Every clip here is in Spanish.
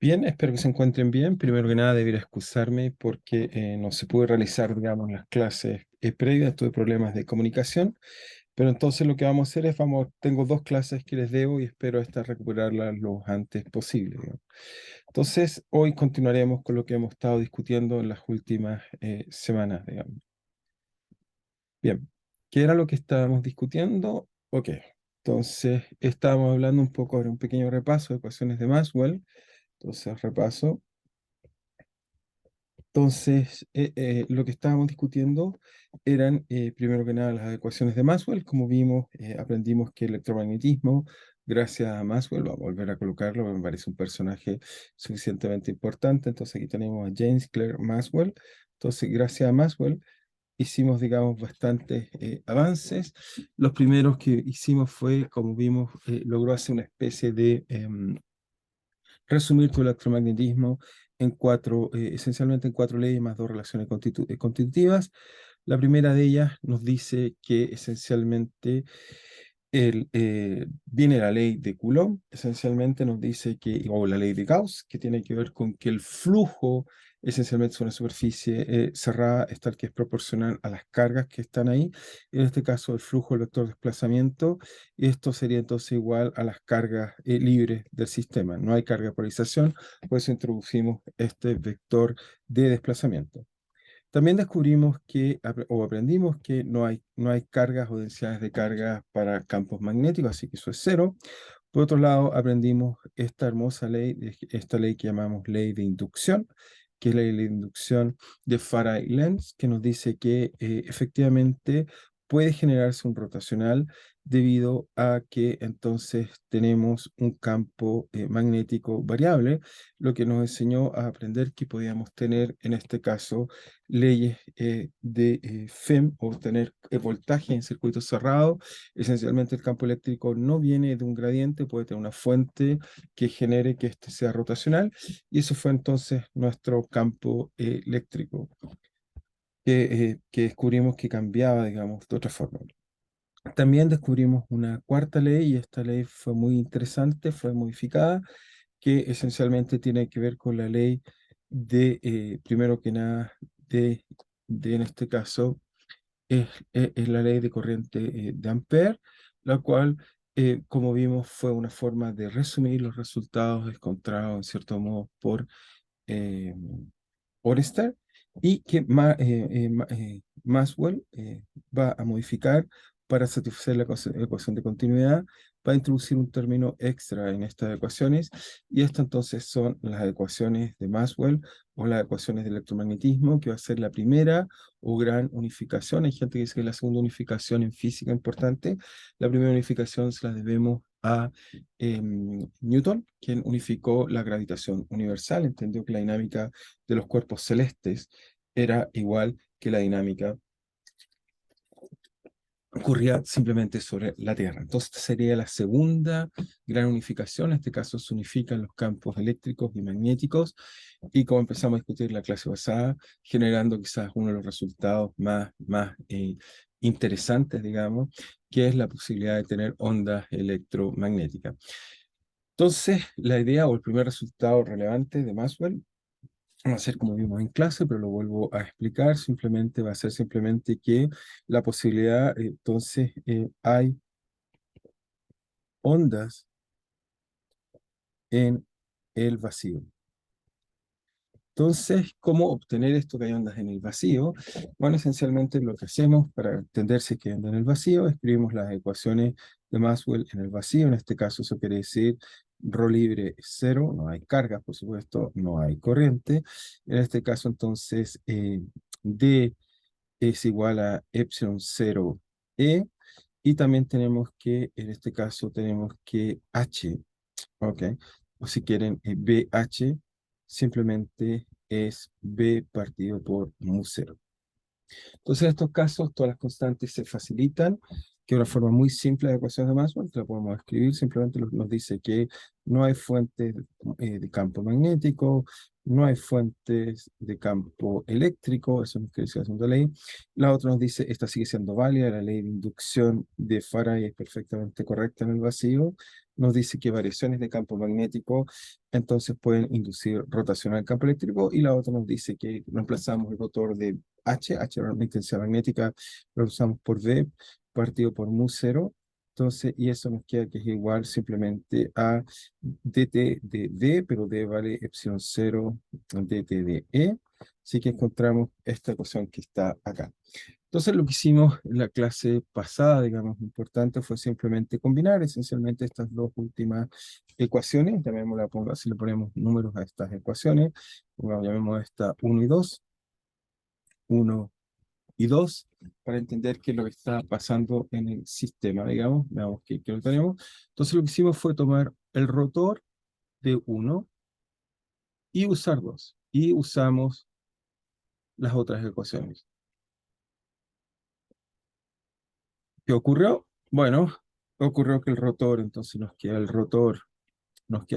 Bien, espero que se encuentren bien. Primero que nada, debiera excusarme porque no se pudo realizar, digamos, las clases previas, tuve problemas de comunicación, pero entonces lo que vamos a hacer es, tengo dos clases que les debo y espero recuperarlas lo antes posible, digamos. Entonces, hoy continuaremos con lo que hemos estado discutiendo en las últimas semanas, digamos. Bien, ¿qué era lo que estábamos discutiendo? Ok, entonces estábamos hablando un poco de un pequeño repaso de ecuaciones de Maxwell. Entonces, repaso. Entonces, lo que estábamos discutiendo eran, primero que nada, las ecuaciones de Maxwell. Como vimos, aprendimos que el electromagnetismo, gracias a Maxwell, voy a volver a colocarlo, me parece un personaje suficientemente importante. Entonces, aquí tenemos a James Clerk Maxwell. Entonces, gracias a Maxwell, hicimos, digamos, bastantes avances. Los primeros que hicimos fue, como vimos, logró hacer una especie de resumir tu electromagnetismo en cuatro, esencialmente en cuatro leyes más dos relaciones constitutivas. La primera de ellas nos dice que esencialmente viene la ley de Coulomb, esencialmente nos dice que, o la ley de Gauss, que tiene que ver con que el flujo esencialmente es una superficie cerrada, es tal que es proporcional a las cargas que están ahí. En este caso, el flujo del vector de desplazamiento, esto sería entonces igual a las cargas libres del sistema. No hay carga de polarización, por eso introducimos este vector de desplazamiento. También descubrimos que, o aprendimos que no hay cargas o densidades de carga para campos magnéticos, así que eso es cero. Por otro lado, aprendimos esta hermosa ley, esta ley que llamamos ley de inducción, que es la ley de inducción de Faraday-Lenz, que nos dice que efectivamente puede generarse un rotacional debido a que entonces tenemos un campo magnético variable, lo que nos enseñó a aprender que podíamos tener en este caso leyes de FEM o tener voltaje en circuitos cerrados. Esencialmente el campo eléctrico no viene de un gradiente, puede tener una fuente que genere que este sea rotacional, y eso fue entonces nuestro campo eléctrico, que descubrimos que cambiaba, digamos, de otra forma. También descubrimos una cuarta ley, y esta ley fue muy interesante, fue modificada, que esencialmente tiene que ver con la ley de, primero que nada, en este caso, es la ley de corriente de Ampère, la cual, como vimos, fue una forma de resumir los resultados encontrados, en cierto modo, por eh, Forester, y que Maxwell va a modificar para satisfacer la ecuación de continuidad, va a introducir un término extra en estas ecuaciones, y esto entonces son las ecuaciones de Maxwell o las ecuaciones de electromagnetismo, que va a ser la primera o gran unificación. Hay gente que dice que es la segunda unificación en física importante. La primera unificación se la debemos a Newton, quien unificó la gravitación universal, entendió que la dinámica de los cuerpos celestes era igual que la dinámica ocurría simplemente sobre la Tierra. Entonces, esta sería la segunda gran unificación. En este caso, se unifican los campos eléctricos y magnéticos, y como empezamos a discutir en la clase pasada, generando quizás uno de los resultados más interesantes, digamos, que es la posibilidad de tener ondas electromagnéticas. Entonces, la idea o el primer resultado relevante de Maxwell va a ser como vimos en clase, pero lo vuelvo a explicar, simplemente va a ser simplemente que la posibilidad, entonces, hay ondas en el vacío. Entonces, ¿cómo obtener esto que hay ondas en el vacío? Bueno, esencialmente lo que hacemos para entender si hay ondas en el vacío, escribimos las ecuaciones de Maxwell en el vacío. En este caso, eso quiere decir ρ libre es cero, no hay cargas, por supuesto, no hay corriente. En este caso, entonces, D es igual a epsilon 0 E, y también tenemos que, en este caso, tenemos que H, ¿ok? O si quieren, BH simplemente es B partido por mu 0. Entonces, en estos casos, todas las constantes se facilitan, que es una forma muy simple de ecuaciones de Maxwell, que la podemos escribir, simplemente nos dice que no hay fuentes de campo magnético, no hay fuentes de campo eléctrico, eso es lo que dice la segunda ley. La otra nos dice, esta sigue siendo válida, la ley de inducción de Faraday es perfectamente correcta en el vacío, nos dice que variaciones de campo magnético entonces pueden inducir rotación al campo eléctrico, y la otra nos dice que reemplazamos el rotor de H, la intensidad magnética, lo usamos por V partido por mu cero. Entonces, y eso nos queda que es igual simplemente a dt de D, pero D vale epsilon cero dt de E. Así que encontramos esta ecuación que está acá. Entonces, lo que hicimos en la clase pasada, digamos, importante, fue simplemente combinar esencialmente estas dos últimas ecuaciones. Llamémosla, si le ponemos números a estas ecuaciones, llamemos esta 1 y 2, 1 y 2, para entender qué es lo que está pasando en el sistema, digamos. Veamos que lo tenemos. Entonces, lo que hicimos fue tomar el rotor de 1 y usar 2. Y usamos las otras ecuaciones. ¿Qué ocurrió? Bueno, ocurrió que el rotor, entonces nos queda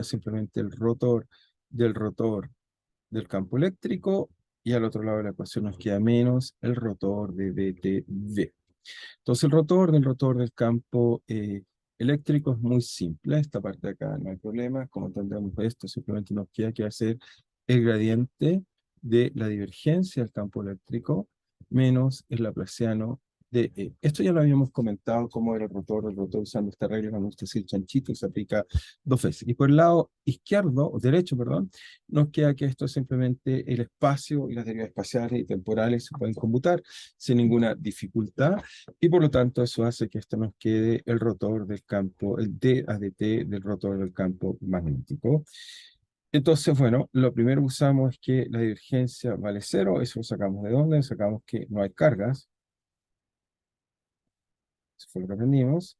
simplemente el rotor del campo eléctrico, y al otro lado de la ecuación nos queda menos el rotor de dTv. Entonces el rotor del campo eléctrico es muy simple. Esta parte de acá no hay problema. Como entendemos esto, simplemente nos queda que hacer el gradiente de la divergencia del campo eléctrico menos el laplaciano de E. Esto ya lo habíamos comentado, cómo era el rotor usando esta regla, cuando usted el chanchito, se aplica dos veces. Y por el lado izquierdo, o derecho, perdón, nos queda que esto es simplemente el espacio, y las derivas espaciales y temporales se pueden computar sin ninguna dificultad. Y por lo tanto eso hace que esto nos quede el rotor del campo, el d a dt del rotor del campo magnético. Entonces, bueno, lo primero que usamos es que la divergencia vale cero. Eso lo sacamos de dónde? Sacamos que no hay cargas. Eso fue lo que aprendimos.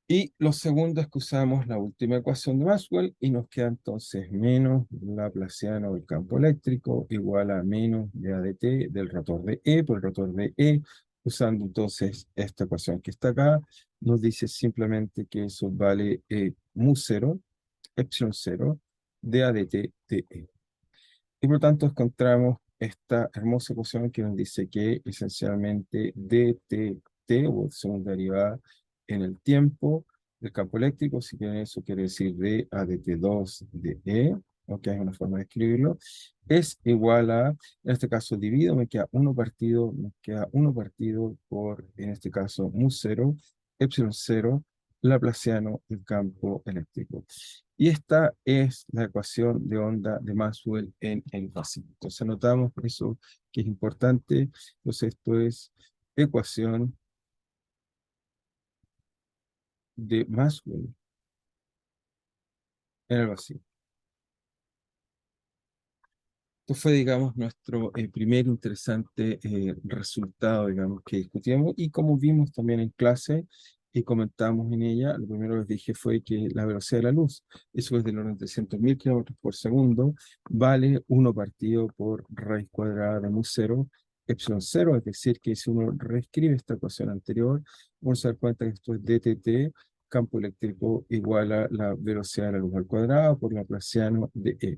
Y lo segundo es que usamos la última ecuación de Maxwell, y nos queda entonces menos laplaciano del campo eléctrico igual a menos de AdT del rotor de E por el rotor de E. Usando entonces esta ecuación que está acá, nos dice simplemente que eso vale mu cero, epsilon cero, de AdT de E. Y por lo tanto encontramos esta hermosa ecuación que nos dice que esencialmente dT, o segunda derivada en el tiempo del campo eléctrico, si bien eso quiere decir d a dt2 de E, que es una forma de escribirlo, es igual a, en este caso divido, me queda 1 partido por, en este caso, mu cero, epsilon cero, laplaciano del campo eléctrico. Y esta es la ecuación de onda de Maxwell en el vacío. Entonces anotamos por eso que es importante. Entonces esto es ecuación de Maxwell en el vacío. Esto fue, digamos, nuestro primer interesante resultado, digamos, que discutimos, y como vimos también en clase y comentamos en ella, lo primero que les dije fue que la velocidad de la luz, eso es del orden de 300.000 kilómetros por segundo, vale 1 partido por raíz cuadrada de mu cero, epsilon cero, es decir, que si uno reescribe esta ecuación anterior, uno se da cuenta que esto es dTt, campo eléctrico igual a la velocidad de la luz al cuadrado por Laplaciano de E.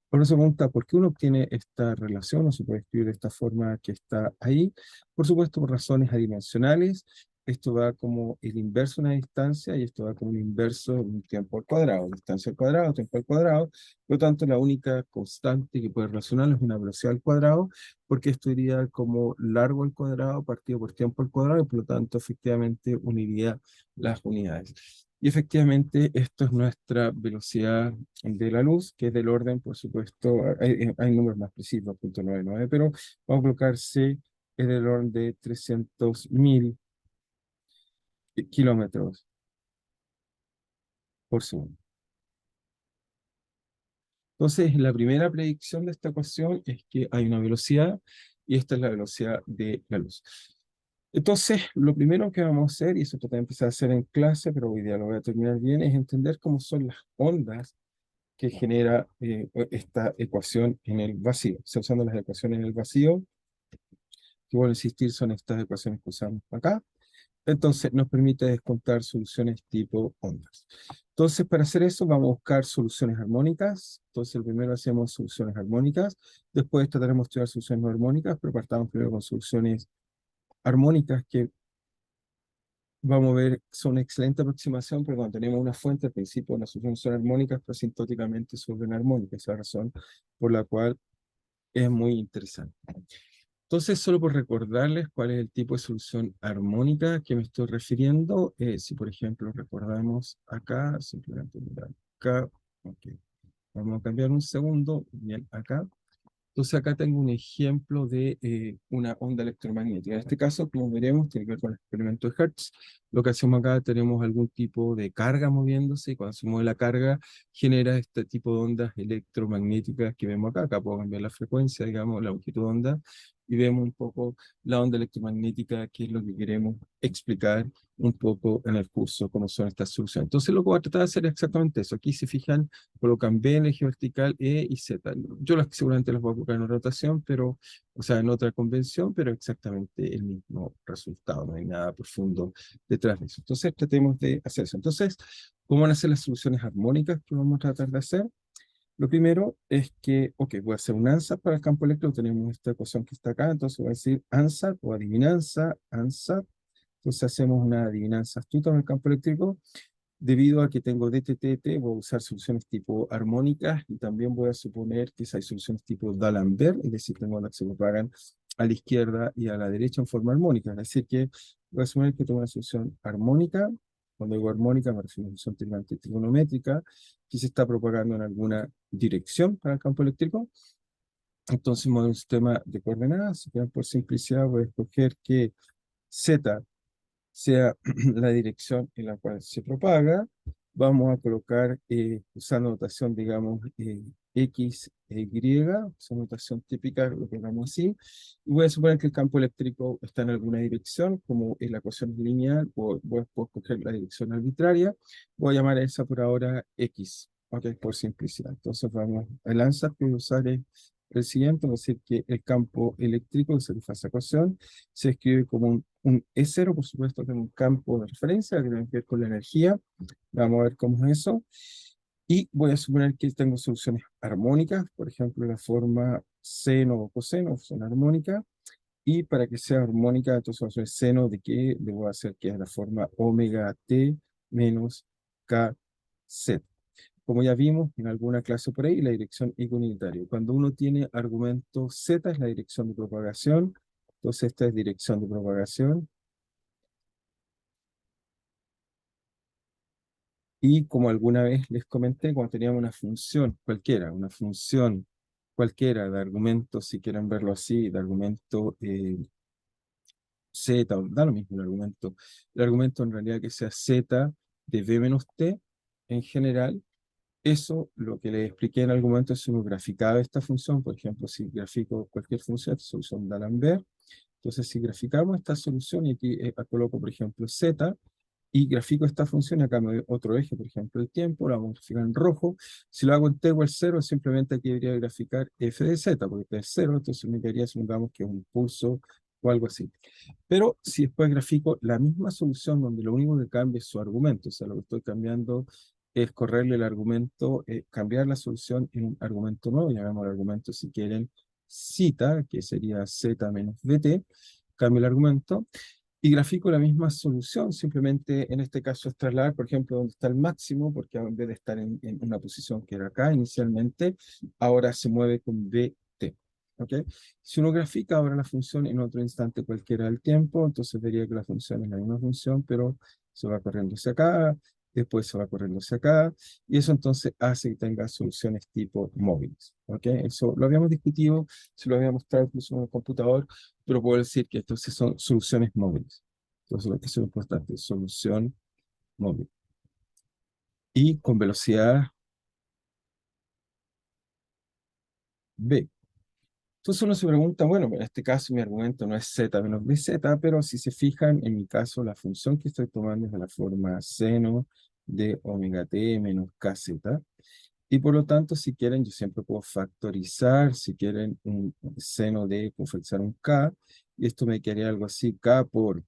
Por eso pregunta, ¿por qué uno obtiene esta relación? O se puede escribir de esta forma que está ahí. Por supuesto, por razones adimensionales. Esto va como el inverso de una distancia, y esto va como el inverso de un tiempo al cuadrado. Distancia al cuadrado, tiempo al cuadrado. Por lo tanto, la única constante que puede relacionar es una velocidad al cuadrado, porque esto iría como largo al cuadrado partido por tiempo al cuadrado, y por lo tanto, efectivamente, uniría las unidades. Y efectivamente, esto es nuestra velocidad de la luz, que es del orden, por supuesto, hay números más precisos, 2.99, pero vamos a colocar C, es del orden de 300.000 kilómetros por segundo. Entonces, la primera predicción de esta ecuación es que hay una velocidad, y esta es la velocidad de la luz. Entonces, lo primero que vamos a hacer, y eso también empecé a hacer en clase, pero hoy día lo voy a terminar bien, es entender cómo son las ondas que genera esta ecuación en el vacío. O sea, usando las ecuaciones en el vacío, que vuelvo a insistir, son estas ecuaciones que usamos acá. Entonces, nos permite descontar soluciones tipo ondas. Entonces, para hacer eso, vamos a buscar soluciones armónicas. Entonces, primero hacemos soluciones armónicas, después trataremos de estudiar soluciones no armónicas, pero partamos primero con soluciones armónicas, que vamos a ver, son una excelente aproximación, pero cuando tenemos una fuente, al principio las soluciones son armónicas, pero asintóticamente se vuelven armónicas. Esa es la razón por la cual es muy interesante. Entonces, solo por recordarles cuál es el tipo de solución armónica que me estoy refiriendo, si por ejemplo recordamos acá, simplemente mirar acá, ok, vamos a cambiar un segundo, bien, acá. Entonces acá tengo un ejemplo de una onda electromagnética. En este caso, como veremos, tiene que ver con el experimento de Hertz. Lo que hacemos acá, tenemos algún tipo de carga moviéndose, y cuando se mueve la carga, genera este tipo de ondas electromagnéticas que vemos acá. Acá puedo cambiar la frecuencia, digamos, la longitud de onda, y vemos un poco la onda electromagnética, que es lo que queremos explicar un poco en el curso, cómo son estas soluciones. Entonces lo que voy a tratar de hacer es exactamente eso. Aquí se fijan, colocan B en el eje vertical, E y Z. Yo seguramente las voy a colocar en rotación, pero, o sea, en otra convención, pero exactamente el mismo resultado. No hay nada profundo detrás de eso. Entonces, tratemos de hacer eso. Entonces, ¿cómo van a ser las soluciones armónicas que vamos a tratar de hacer? Lo primero es que, ok, voy a hacer un ANSAT para el campo eléctrico. Tenemos esta ecuación que está acá, entonces voy a decir ANSAT o adivinanza, ANSAT. Entonces hacemos una adivinanza astuta en el campo eléctrico. Debido a que tengo DTTT, voy a usar soluciones tipo armónicas y también voy a suponer que hay soluciones tipo D'Alembert, es decir, tengo las que se propagan a la izquierda y a la derecha en forma armónica. Es decir, que voy a asumir que tengo una solución armónica. Cuando digo armónica, me refiero a una solución trigonométrica que se está propagando en alguna dirección para el campo eléctrico. Entonces, un sistema de coordenadas, si quieren por simplicidad, voy a escoger que Z sea la dirección en la cual se propaga. Vamos a colocar, usando notación, digamos, X e Y, esa notación típica, lo pongamos así. Y voy a suponer que el campo eléctrico está en alguna dirección, como en la ecuación es lineal, puedo escoger la dirección arbitraria. Voy a llamar a esa por ahora X, ok, por simplicidad. Entonces vamos, el answer que voy a usar es el siguiente, va a decir que el campo eléctrico que satisface esa ecuación se escribe como un E0, por supuesto, que es un campo de referencia que tiene que ver con la energía. Vamos a ver cómo es eso. Y voy a suponer que tengo soluciones armónicas, por ejemplo, la forma seno o coseno, son armónicas. Y para que sea armónica, entonces vamos a hacer seno de qué debo hacer, que es la forma omega t menos kz. Como ya vimos en alguna clase por ahí, la dirección ecounitaria. Cuando uno tiene argumento z es la dirección de propagación, entonces esta es dirección de propagación. Y como alguna vez les comenté, cuando teníamos una función cualquiera de argumento, si quieren verlo así, de argumento z, da lo mismo el argumento en realidad que sea z de b menos t, en general, eso, lo que les expliqué en algún momento, si uno graficaba esta función, por ejemplo, si grafico cualquier función, esta solución de D'Alembert, entonces si graficamos esta solución y aquí coloco, por ejemplo, z, y grafico esta función, acá me doy otro eje, por ejemplo, el tiempo, lo vamos a graficar en rojo. Si lo hago en t igual 0, simplemente aquí debería graficar f de z, porque t es 0, entonces me quedaría, supongamos que es un pulso o algo así. Pero si después grafico la misma solución donde lo único que cambia es su argumento, o sea, lo que estoy cambiando es correrle el argumento, cambiar la solución en un argumento nuevo, llamamos el argumento si quieren cita, que sería z menos dt, cambio el argumento, y grafico la misma solución, simplemente en este caso es trasladar, por ejemplo, donde está el máximo, porque en vez de estar en una posición que era acá inicialmente, ahora se mueve con bt. ¿Ok? Si uno grafica ahora la función en otro instante cualquiera del tiempo, entonces vería que la función es la misma función, pero se va corriendo hacia acá, después se va corriendo hacia acá, y eso entonces hace que tenga soluciones tipo móviles. ¿Ok? Eso lo habíamos discutido, se lo había mostrado incluso en el computador, pero puedo decir que estos sí son soluciones móviles. Entonces, eso es importante, solución móvil. Y con velocidad b. Entonces uno se pregunta, bueno, en este caso mi argumento no es z menos bz, pero si se fijan, en mi caso la función que estoy tomando es de la forma seno de omega t menos kz. Y por lo tanto, si quieren, yo siempre puedo factorizar, si quieren, un seno de, factorizar un k, y esto me quedaría algo así, k por,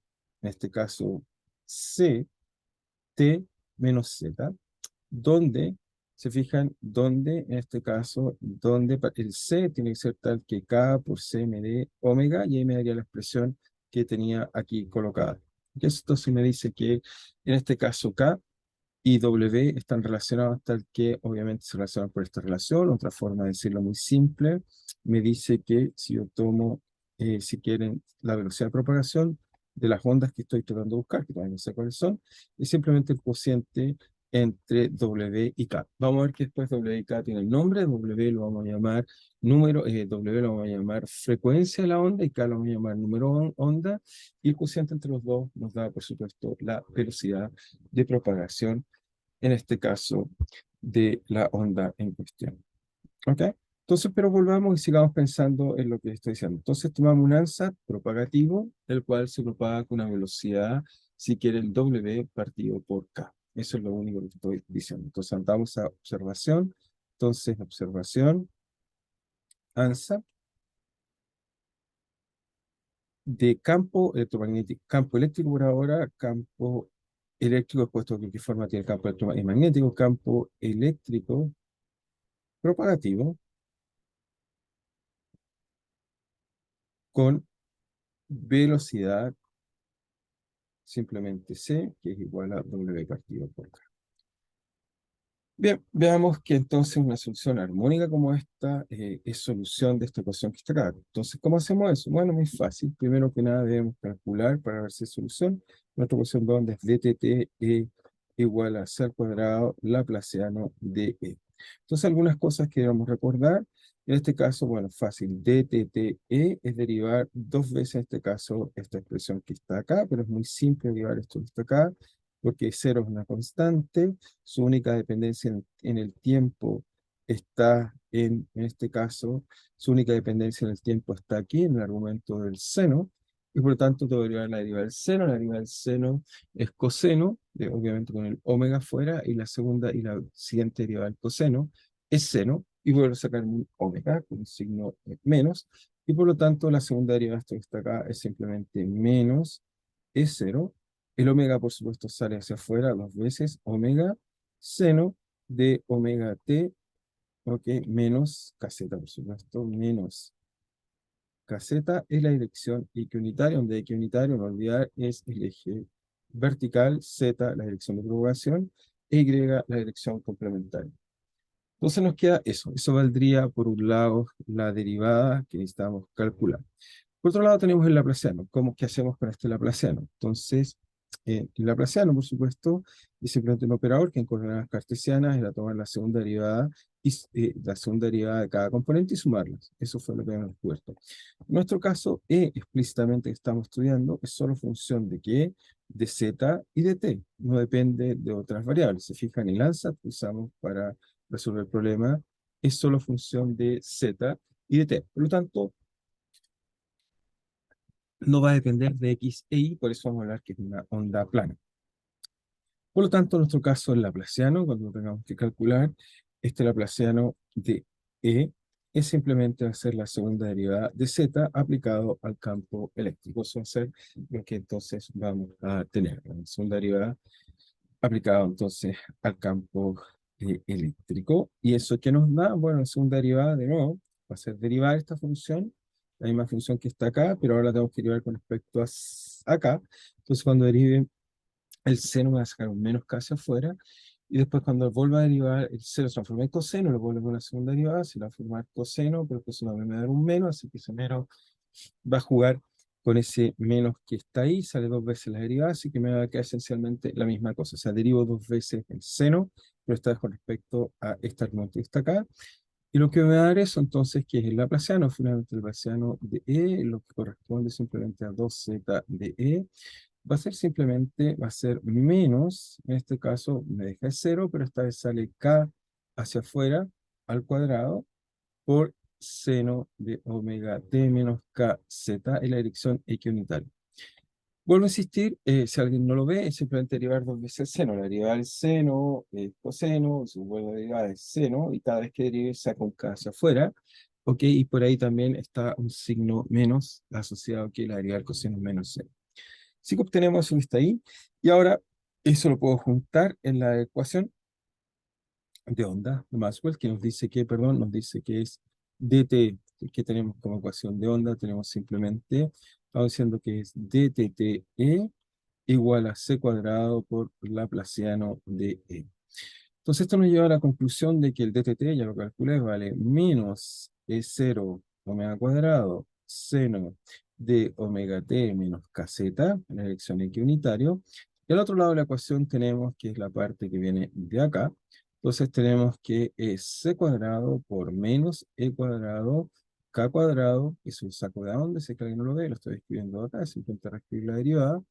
en este caso, c, t menos z, donde, se fijan, donde, en este caso, donde el c tiene que ser tal que k por c me dé omega, y ahí me daría la expresión que tenía aquí colocada. Y eso entonces me dice que en este caso K y W están relacionados tal que obviamente se relacionan por esta relación. Otra forma de decirlo muy simple, me dice que si yo tomo, si quieren, la velocidad de propagación de las ondas que estoy tratando de buscar, que todavía no sé cuáles son, es simplemente el cociente entre W y K. Vamos a ver que después W y K tienen nombre, W lo vamos a llamar número, W lo vamos a llamar frecuencia de la onda y K lo vamos a llamar número onda, y el cociente entre los dos nos da, por supuesto, la velocidad de propagación, en este caso, de la onda en cuestión. ¿Ok? Entonces, pero volvamos y sigamos pensando en lo que estoy diciendo. Entonces, tomamos un ANSAT propagativo, el cual se propaga con una velocidad, si quiere, el W partido por K. Eso es lo único que estoy diciendo. Entonces, andamos a observación. Entonces, observación, ANSAT, de campo electromagnético, campo eléctrico por ahora, campo eléctrico, puesto que qué forma tiene el campo electromagnético, campo eléctrico propagativo con velocidad simplemente C, que es igual a W partido por K. Bien, veamos que entonces una solución armónica como esta es solución de esta ecuación que está acá. Entonces, ¿cómo hacemos eso? Bueno, muy fácil. Primero que nada debemos calcular para ver si es solución. Nuestra ecuación de onda es dTT igual a C al cuadrado laplaciano de E. Entonces, algunas cosas que debemos recordar. En este caso, bueno, fácil. dTT es derivar dos veces, en este caso, esta expresión que está acá, pero es muy simple derivar esto que está acá, porque cero es una constante. Su única dependencia en el tiempo está en este caso, su única dependencia en el tiempo está aquí, en el argumento del seno, y por lo tanto te voy a derivar la derivada del seno. La derivada del seno es coseno, obviamente con el omega afuera, y la segunda y la siguiente derivada del coseno es seno, y vuelvo a sacar un omega con un signo menos, y por lo tanto la segunda derivada de esto que está acá es simplemente menos es cero. El omega, por supuesto, sale hacia afuera dos veces, omega seno de omega t, ok, menos caseta, por supuesto, menos caseta es la dirección equinoccial, donde equinoccial, no olvidar, es el eje vertical, z, la dirección de propagación, e y, la dirección complementaria. Entonces nos queda eso. Eso valdría, por un lado, la derivada que necesitamos calcular. Por otro lado tenemos el laplaciano. ¿Qué hacemos con este laplaciano? Entonces, el laplaciano, por supuesto, es simplemente un operador que en coordenadas cartesianas era tomar la segunda derivada, la segunda derivada de cada componente y sumarlas. Eso fue lo que hemos descubierto. En nuestro caso, explícitamente que estamos estudiando, es solo función de qué, de z y de t. No depende de otras variables. Se fijan, el ANSAT que usamos para resolver el problema es solo función de z y de t. Por lo tanto, no va a depender de X e Y, por eso vamos a hablar que es una onda plana. Por lo tanto, en nuestro caso, el laplaciano, cuando tengamos que calcular, este laplaciano de E es simplemente hacer la segunda derivada de Z aplicado al campo eléctrico. Eso va a ser lo que entonces vamos a tener. La segunda derivada aplicado entonces al campo eléctrico. ¿Y eso qué nos da? Bueno, la segunda derivada, de nuevo, va a ser derivar esta función, la misma función que está acá, pero ahora tenemos que derivar con respecto a acá. Entonces, cuando derive el seno, va a sacar un menos k hacia afuera, y después cuando vuelva a derivar, el seno se transforma en coseno, lo vuelve a una segunda derivada, se va a formar coseno, pero el coseno me va a dar un menos, así que ese menos va a jugar con ese menos que está ahí, sale dos veces la derivada, así que me va a quedar esencialmente la misma cosa. O sea, derivo dos veces el seno, pero esta vez con respecto a este argumento que está acá. Y lo que me va a dar eso entonces, que es el laplaciano, finalmente el laplaciano de E, lo que corresponde simplemente a 2z de E, va a ser simplemente, va a ser menos, en este caso me deja el cero, pero esta vez sale k hacia afuera al cuadrado, por seno de omega t menos kz en la dirección equinoccial. Vuelvo a insistir, si alguien no lo ve, es simplemente derivar dos veces el seno. La derivada del seno es coseno, se vuelve a derivar el seno, y cada vez que derive saca un k hacia afuera. Ok, y por ahí también está un signo menos asociado, que la derivada del coseno menos seno. Así que obtenemos eso que está ahí, y ahora eso lo puedo juntar en la ecuación de onda de Maxwell, que nos dice que, perdón, nos dice que es dt, que tenemos como ecuación de onda, tenemos simplemente, estamos diciendo que es dTTE igual a c cuadrado por Laplaciano de E. Entonces esto nos lleva a la conclusión de que el dtt, ya lo calculé, vale menos E0 omega cuadrado seno de omega t menos kz, en la dirección equiunitario. Y al otro lado de la ecuación tenemos que es la parte que viene de acá. Entonces tenemos que es c cuadrado por menos e cuadrado k cuadrado, eso lo saco de dónde, sé que alguien no lo ve, lo estoy escribiendo acá, simplemente reescribir la derivada.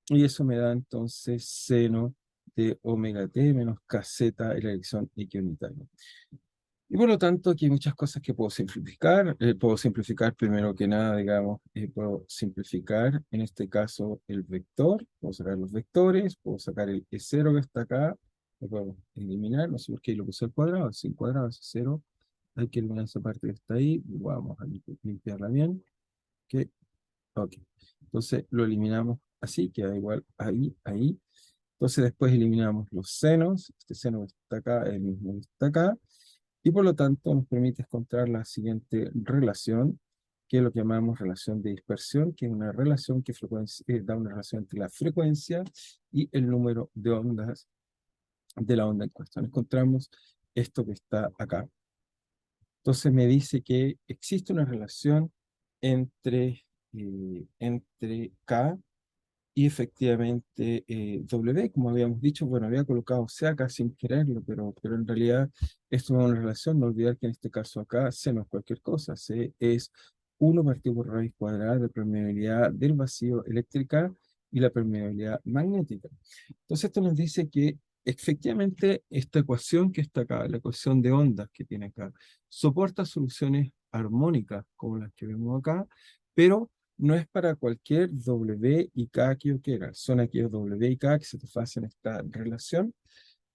Y eso me da entonces seno de omega t menos kz en la dirección equiunitaria. Y por lo tanto, aquí hay muchas cosas que puedo simplificar. Puedo simplificar primero que nada, digamos, puedo simplificar en este caso el vector. Puedo sacar los vectores, puedo sacar el E0 que está acá, lo puedo eliminar, no sé por qué lo puse al cuadrado, sin cuadrado es 0. Hay que eliminar esa parte que está ahí. Vamos a limpiarla bien. Ok, ok. Entonces lo eliminamos así, queda igual ahí, ahí. Entonces después eliminamos los senos, este seno que está acá, el mismo que está acá, y por lo tanto nos permite encontrar la siguiente relación, que es lo que llamamos relación de dispersión, que es una relación que da una relación entre la frecuencia y el número de ondas de la onda en cuestión. Encontramos esto que está acá. Entonces me dice que existe una relación entre K y efectivamente W, como habíamos dicho, bueno, había colocado C acá sin quererlo, pero en realidad esto no es una relación, no olvidar que en este caso acá C no es cualquier cosa, C es 1 partido por raíz cuadrada de permeabilidad del vacío eléctrica y la permeabilidad magnética. Entonces esto nos dice que efectivamente esta ecuación que está acá, la ecuación de ondas que tiene acá, soporta soluciones armónicas como las que vemos acá, pero no es para cualquier W y K que yo quiera. Son aquellos W y K que satisfacen esta relación.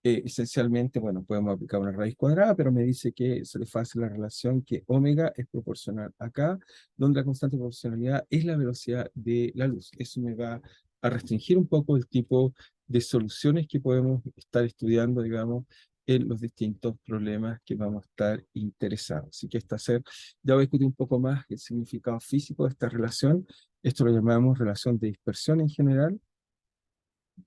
Esencialmente, bueno, podemos aplicar una raíz cuadrada, pero me dice que satisface la relación que omega es proporcional a K, donde la constante de proporcionalidad es la velocidad de la luz. Eso me va a restringir un poco el tipo de soluciones que podemos estar estudiando, digamos, en los distintos problemas que vamos a estar interesados. Así que ya voy a discutir un poco más el significado físico de esta relación. Esto lo llamamos relación de dispersión en general.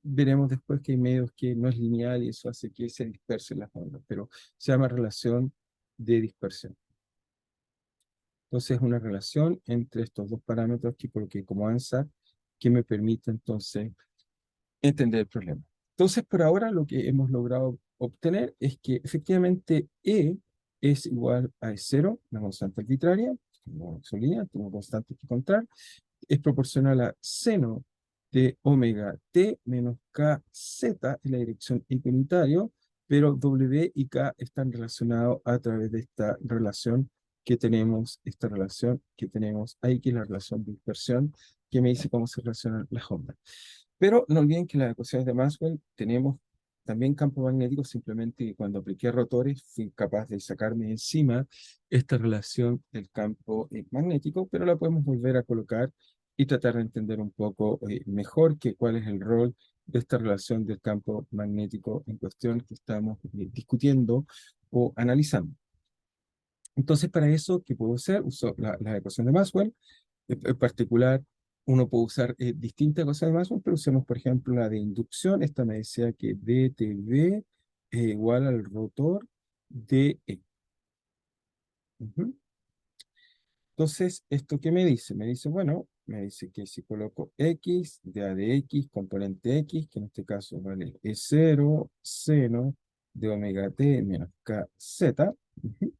Veremos después que hay medios que no es lineal y eso hace que se dispersen las ondas, pero se llama relación de dispersión. Entonces es una relación entre estos dos parámetros que coloqué como ANSAT que me permite entonces entender el problema. Entonces, por ahora lo que hemos logrado obtener es que efectivamente E es igual a E0, la constante arbitraria, como son líneas, tengo constantes que encontrar, es proporcional a seno de omega t menos kz en la dirección equinoccio, pero W y K están relacionados a través de esta relación esta relación que tenemos ahí, que es la relación de dispersión, que me dice cómo se relacionan las ondas. Pero no olviden que en las ecuaciones de Maxwell tenemos también campo magnético, simplemente que cuando apliqué rotores fui capaz de sacarme encima esta relación del campo magnético, pero la podemos volver a colocar y tratar de entender un poco mejor cuál es el rol de esta relación del campo magnético en cuestión que estamos discutiendo o analizando. Entonces, para eso, ¿qué puedo hacer? Uso la ecuación de Maxwell. En particular, uno puede usar distintas ecuaciones de Maxwell, pero usemos, por ejemplo, la de inducción. Esta me decía que dTV es igual al rotor de E. Ujú. Entonces, ¿esto qué me dice? Me dice, bueno, me dice que si coloco X, de A de X, componente X, que en este caso vale E0, seno de omega t menos KZ. Ujú.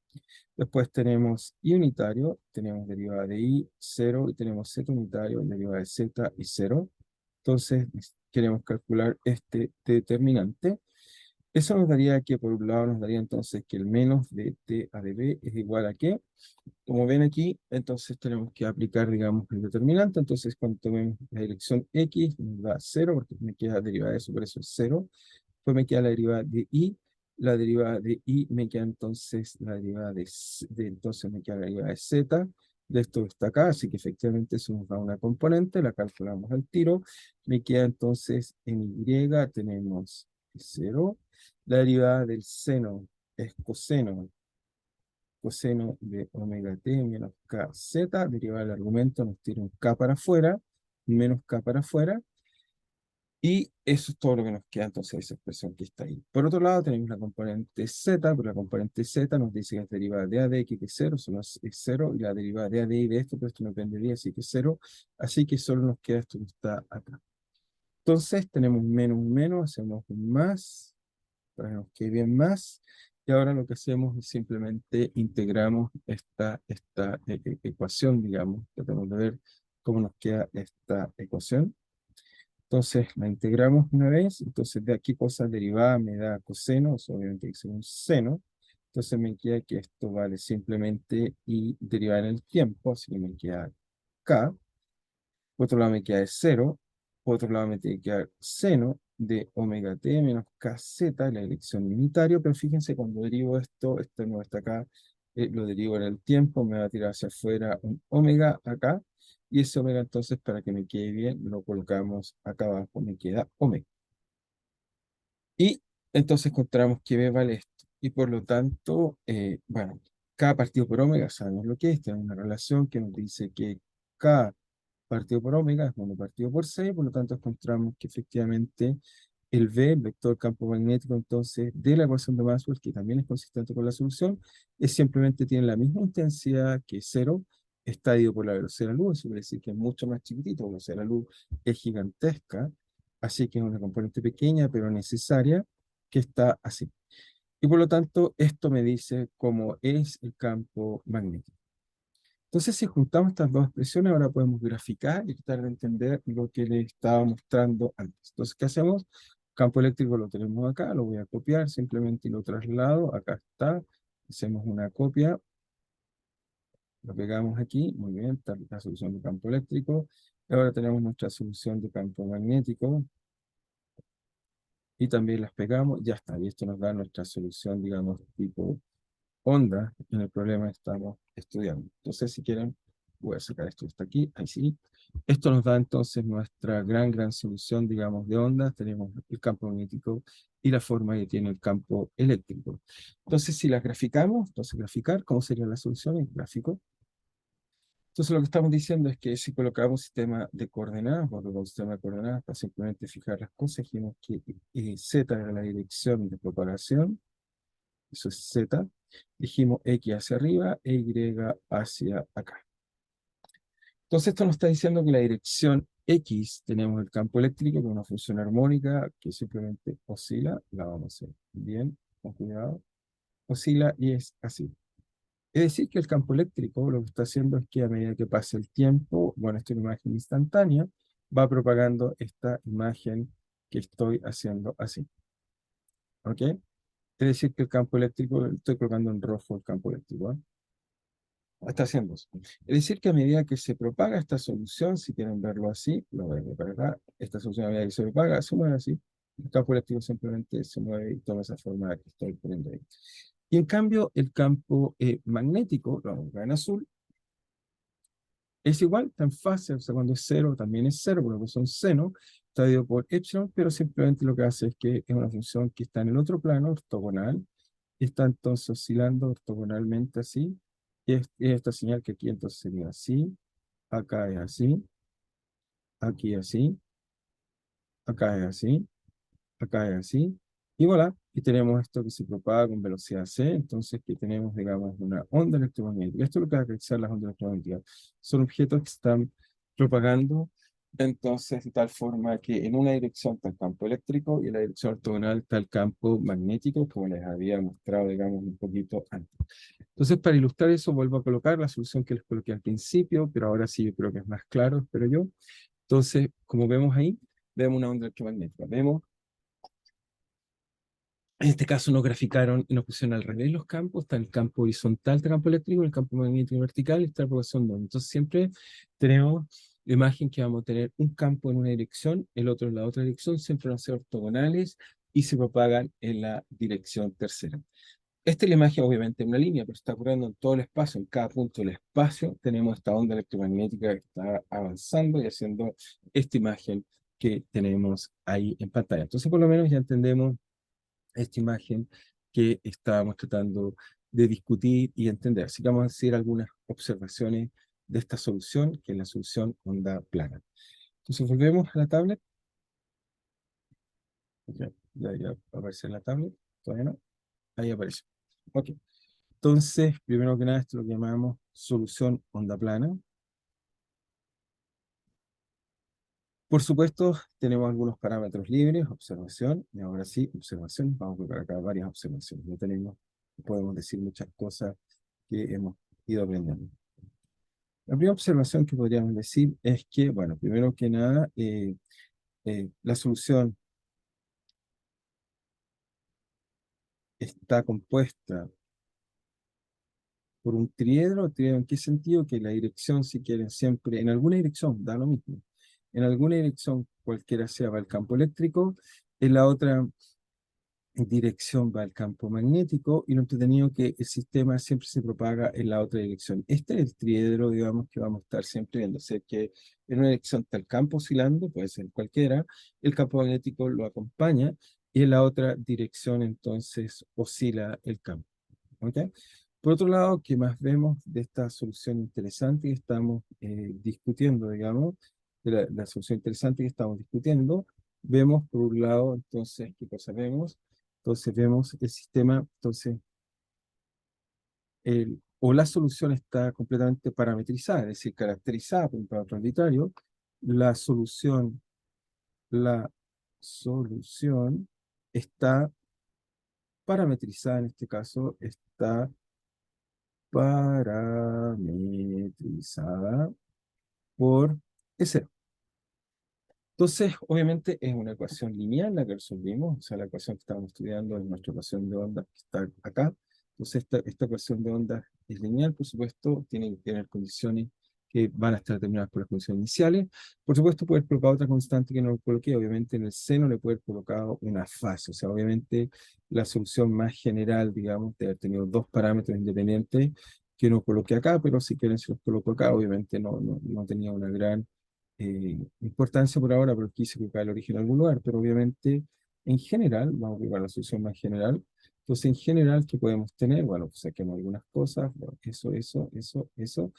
Después tenemos I unitario, tenemos derivada de I, 0, y tenemos Z unitario, derivada de Z y 0. Entonces, queremos calcular este determinante. Eso nos daría que, por un lado, nos daría entonces que el menos de T a de B es igual a ¿qué? Como ven aquí, entonces tenemos que aplicar, digamos, el determinante. Entonces, cuando tomemos la dirección X, nos da 0, porque me queda derivada de eso, por eso es 0. Después me queda la derivada de I. La derivada de I me queda entonces la derivada entonces me queda la derivada de Z. De esto que está acá, así que efectivamente eso nos da una componente, la calculamos al tiro. Me queda entonces en Y, tenemos 0. La derivada del seno es coseno de omega t menos kz, derivada del argumento nos tira un k para afuera, menos k para afuera. Y eso es todo lo que nos queda entonces de esa expresión que está ahí. Por otro lado, tenemos la componente z, pero la componente z nos dice que es derivada de a de x, que es 0, eso no es 0, y la derivada de a de y de esto, pero esto no depende de y, así que es 0, así que solo nos queda esto que está acá. Entonces tenemos un menos, hacemos un más, para que nos quede bien más, y ahora lo que hacemos es simplemente integramos esta ecuación, digamos, tratamos de ver cómo nos queda esta ecuación. Entonces la integramos una vez, entonces de aquí cosa derivada me da coseno, eso obviamente es un seno, entonces me queda que esto vale simplemente y derivada en el tiempo, así que me queda k, por otro lado me queda de 0, por otro lado me tiene que quedar seno de omega t menos kz, la dirección unitaria, pero fíjense cuando derivo esto, este no está acá, lo derivo en el tiempo, me va a tirar hacia afuera un omega acá, y ese omega entonces para que me quede bien lo colocamos acá abajo, me queda omega. Y entonces encontramos que B vale esto. Y por lo tanto, bueno, K partido por omega, sabemos lo que es, tenemos una relación que nos dice que K partido por omega es 1 partido por 6, por lo tanto encontramos que efectivamente el V, el vector campo magnético, entonces, de la ecuación de Maxwell, que también es consistente con la solución, es simplemente tiene la misma intensidad que 0, está dividido por la velocidad de la luz, eso quiere decir que es mucho más chiquitito, la velocidad de la luz es gigantesca, así que es una componente pequeña, pero necesaria, que está así. Y por lo tanto, esto me dice cómo es el campo magnético. Entonces, si juntamos estas dos expresiones, ahora podemos graficar y tratar de entender lo que les estaba mostrando antes. Entonces, ¿qué hacemos? Campo eléctrico lo tenemos acá, lo voy a copiar simplemente y lo traslado. Acá está. Hacemos una copia, lo pegamos aquí. Muy bien, está la solución de campo eléctrico. Y ahora tenemos nuestra solución de campo magnético. Y también las pegamos. Ya está. Y esto nos da nuestra solución, digamos, tipo onda en el problema que estamos estudiando. Entonces, si quieren, voy a sacar esto hasta aquí, ahí sí. Esto nos da entonces nuestra gran solución, digamos, de ondas. Tenemos el campo magnético y la forma que tiene el campo eléctrico. Entonces, si las graficamos, entonces graficar, ¿cómo sería la solución en gráfico? Entonces, lo que estamos diciendo es que si colocamos un sistema de coordenadas, o un sistema de coordenadas, para simplemente fijar las cosas, dijimos que Z era la dirección de propagación, eso es Z. Dijimos X hacia arriba e Y hacia acá. Entonces esto nos está diciendo que la dirección X tenemos el campo eléctrico con una función armónica que simplemente oscila, la vamos a hacer bien, con cuidado, oscila y es así. Es decir, que el campo eléctrico lo que está haciendo es que a medida que pasa el tiempo, bueno, esta es una imagen instantánea, va propagando esta imagen que estoy haciendo así. ¿Ok? Es decir, que el campo eléctrico, estoy colocando en rojo el campo eléctrico, ¿eh? Está haciendo eso. Es decir, que a medida que se propaga esta solución, si quieren verlo así, lo voy a ver para acá, esta solución a medida que se propaga, se mueve así, el campo eléctrico simplemente se mueve y toma esa forma que estoy poniendo ahí. Y en cambio, el campo magnético, lo vamos a ver en azul, es igual, tan fácil, o sea, cuando es cero, también es cero, porque son seno, está dividido por epsilon, pero simplemente lo que hace es que es una función que está en el otro plano, ortogonal, y está entonces oscilando ortogonalmente así, y es esta señal que aquí entonces sería así, acá es así, aquí así, acá es así, acá es así, y voilà, y tenemos esto que se propaga con velocidad c, entonces que tenemos, digamos, una onda electromagnética. Esto es lo que va a caracterizar las ondas electromagnéticas. Son objetos que están propagando, entonces, de tal forma que en una dirección está el campo eléctrico y en la dirección ortogonal está el campo magnético, como les había mostrado, digamos, un poquito antes. Entonces, para ilustrar eso, vuelvo a colocar la solución que les coloqué al principio, pero ahora sí yo creo que es más claro, espero yo. Entonces, como vemos ahí, vemos una onda electromagnética. Vemos, en este caso nos graficaron y nos pusieron al revés los campos. Está el campo horizontal del campo eléctrico, el campo magnético vertical y está la propagación de onda. Entonces, siempre tenemos la imagen que vamos a tener un campo en una dirección, el otro en la otra dirección, siempre van a ser ortogonales y se propagan en la dirección tercera. Esta es la imagen, obviamente, en una línea, pero está ocurriendo en todo el espacio. En cada punto del espacio tenemos esta onda electromagnética que está avanzando y haciendo esta imagen que tenemos ahí en pantalla. Entonces, por lo menos ya entendemos esta imagen que estábamos tratando de discutir y entender. Así que vamos a hacer algunas observaciones de esta solución, que es la solución onda plana. Entonces, volvemos a la tablet. Ok, ya aparece en la tablet, todavía no, ahí aparece. Ok, entonces, primero que nada, esto lo que llamamos solución onda plana. Por supuesto, tenemos algunos parámetros libres, observación, y ahora sí, observación. Vamos a colocar acá varias observaciones. No tenemos, podemos decir muchas cosas que hemos ido aprendiendo. La primera observación que podríamos decir es que, bueno, primero que nada, la solución está compuesta por un triedro. ¿Triedro en qué sentido? Que la dirección, si quieren, siempre, en alguna dirección, da lo mismo. En alguna dirección, cualquiera sea, va el campo eléctrico, en la otra dirección va el campo magnético, y lo entretenido que el sistema siempre se propaga en la otra dirección. Este es el triedro, digamos, que vamos a estar siempre viendo. O sea, que en una dirección está el campo oscilando, puede ser cualquiera, el campo magnético lo acompaña, y en la otra dirección entonces oscila el campo. ¿Ok? Por otro lado, ¿qué más vemos de esta solución interesante que estamos discutiendo, digamos, de la solución interesante que estamos discutiendo? Vemos, por un lado, entonces, ¿qué cosa vemos? Entonces vemos el sistema, entonces, o la solución está completamente parametrizada, es decir, caracterizada por un parámetro arbitrario. La solución, la solución está parametrizada, en este caso, está parametrizada por S. Entonces, obviamente es una ecuación lineal la que resolvimos, o sea, la ecuación que estamos estudiando es nuestra ecuación de ondas que está acá. Entonces, esta ecuación de ondas es lineal, por supuesto, tiene que tener condiciones que van a estar determinadas por las condiciones iniciales. Por supuesto, puedes colocar otra constante que no lo coloqué. Obviamente, en el seno le puedes colocar una fase, o sea, obviamente la solución más general, digamos, de haber tenido dos parámetros independientes que no coloqué acá, pero si quieren se los coloco acá. Obviamente no tenía una gran importancia por ahora, pero quise colocar el origen en algún lugar. Pero obviamente, en general, vamos a colocar la solución más general. Entonces, en general, ¿qué podemos tener? Bueno, pues saquemos algunas cosas, bueno, eso.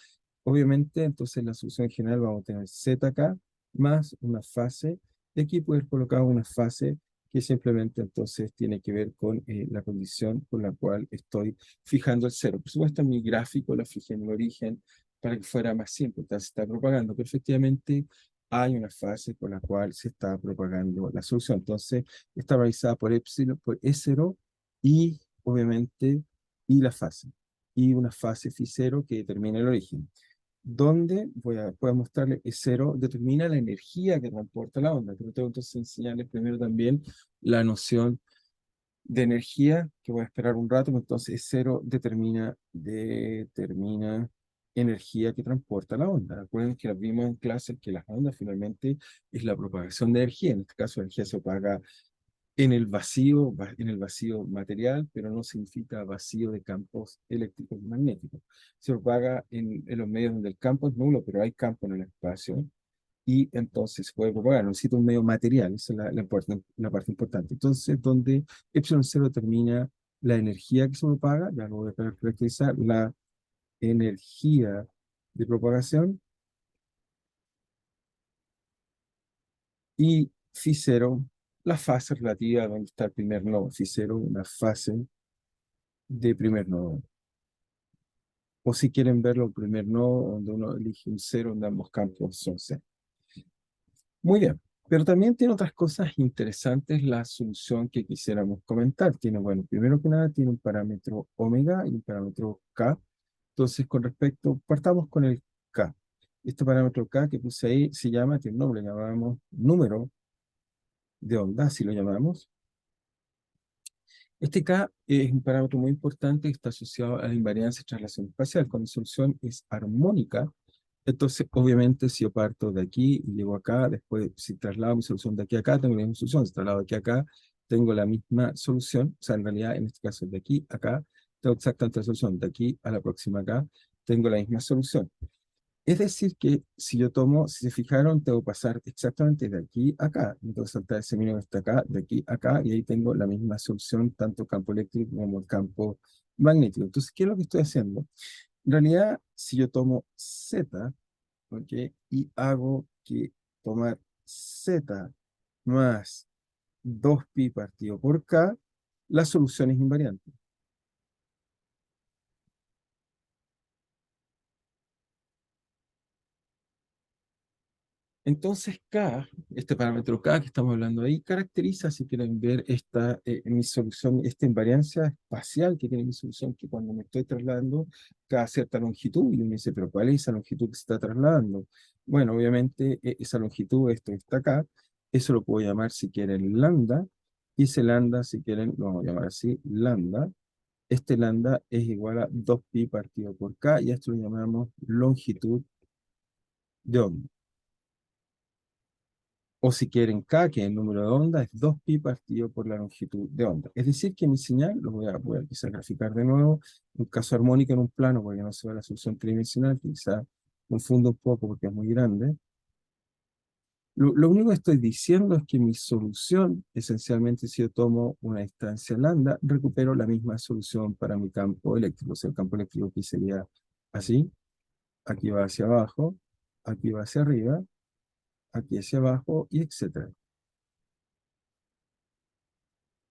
Obviamente, entonces la solución en general vamos a tener z acá más una fase. Y aquí poder colocar una fase que simplemente entonces tiene que ver con la condición con la cual estoy fijando el cero. Por supuesto, en mi gráfico la fijé en el origen para que fuera más simple. Entonces, se está propagando, pero efectivamente hay una fase por la cual se está propagando la solución. Entonces, está realizada por epsilon, por E0, y obviamente, y la fase. Y una fase phi cero que determina el origen. Donde voy a mostrarle E0 determina la energía que transporta la onda. Pero tengo entonces enseñarles primero también la noción de energía, que voy a esperar un rato. Entonces E0 determina energía que transporta la onda. Recuerden que las vimos en clase que las ondas finalmente es la propagación de energía. En este caso, la energía se propaga en el vacío material, pero no significa vacío de campos eléctricos y magnéticos. Se propaga en los medios donde el campo es nulo, pero hay campo en el espacio, y entonces se puede propagar. No necesita un medio material, esa es la parte importante. Entonces, donde epsilon cero determina la energía que se propaga, ya lo voy a caracterizar, la energía de propagación, y phi cero, la fase relativa a donde está el primer nodo. Phi cero, una fase de primer nodo. O si quieren verlo, el primer nodo, donde uno elige un cero, donde ambos campos son cero. Muy bien, pero también tiene otras cosas interesantes la solución que quisiéramos comentar. Tiene, bueno, primero que nada, tiene un parámetro omega y un parámetro k. Entonces, con respecto, partamos con el k. Este parámetro k que puse ahí se llama, tiene un nombre, le llamamos número de onda, así lo llamamos. Este K es un parámetro muy importante que está asociado a la invariancia de traslación espacial. Cuando la solución es armónica, entonces obviamente si yo parto de aquí y llego acá, después si traslado mi solución de aquí a acá, tengo la misma solución. Si traslado de aquí a acá, tengo la misma solución. O sea, en realidad en este caso de aquí a acá, tengo exactamente la solución. De aquí a la próxima acá, tengo la misma solución. Es decir, que si yo tomo, si se fijaron, tengo que pasar exactamente de aquí a acá. Entonces saltar ese mínimo hasta acá, de aquí a acá, y ahí tengo la misma solución, tanto campo eléctrico como el campo magnético. Entonces, ¿qué es lo que estoy haciendo? En realidad, si yo tomo Z, ¿ok? Y hago que tomar Z más 2pi partido por k, la solución es invariante. Entonces K, este parámetro K que estamos hablando ahí, caracteriza, si quieren ver, mi solución, esta invariancia espacial que tiene mi solución, que cuando me estoy trasladando cada cierta longitud, y uno dice, pero ¿cuál es esa longitud que se está trasladando? Bueno, obviamente esa longitud, esto está acá, eso lo puedo llamar si quieren lambda, y ese lambda, si quieren, lo vamos a llamar así, lambda. Este lambda es igual a 2pi partido por K, y esto lo llamamos longitud de onda. O si quieren K, que es el número de onda, es 2pi partido por la longitud de onda. Es decir, que mi señal, voy a quizás graficar de nuevo, un caso armónico en un plano, porque no se ve la solución tridimensional, que quizás confundo un poco porque es muy grande. Lo único que estoy diciendo es que mi solución, esencialmente, si yo tomo una distancia lambda, recupero la misma solución para mi campo eléctrico. O sea, el campo eléctrico aquí sería así, aquí va hacia abajo, aquí va hacia arriba, aquí hacia abajo, y etcétera.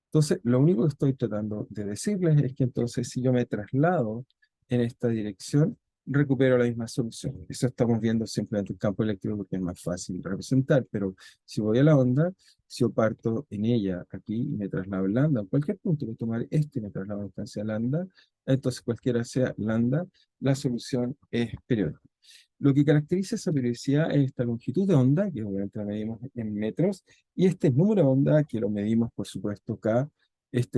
Entonces, lo único que estoy tratando de decirles es que entonces si yo me traslado en esta dirección, recupero la misma solución. Eso estamos viendo simplemente el campo eléctrico porque es más fácil de representar, pero si voy a la onda, si yo parto en ella aquí y me traslado en lambda, en cualquier punto voy a tomar este y me traslado a distancia lambda, entonces cualquiera sea lambda, la solución es periódica. Lo que caracteriza esa periodicidad es esta longitud de onda, que obviamente la medimos en metros, y este número de onda, que lo medimos, por supuesto, K,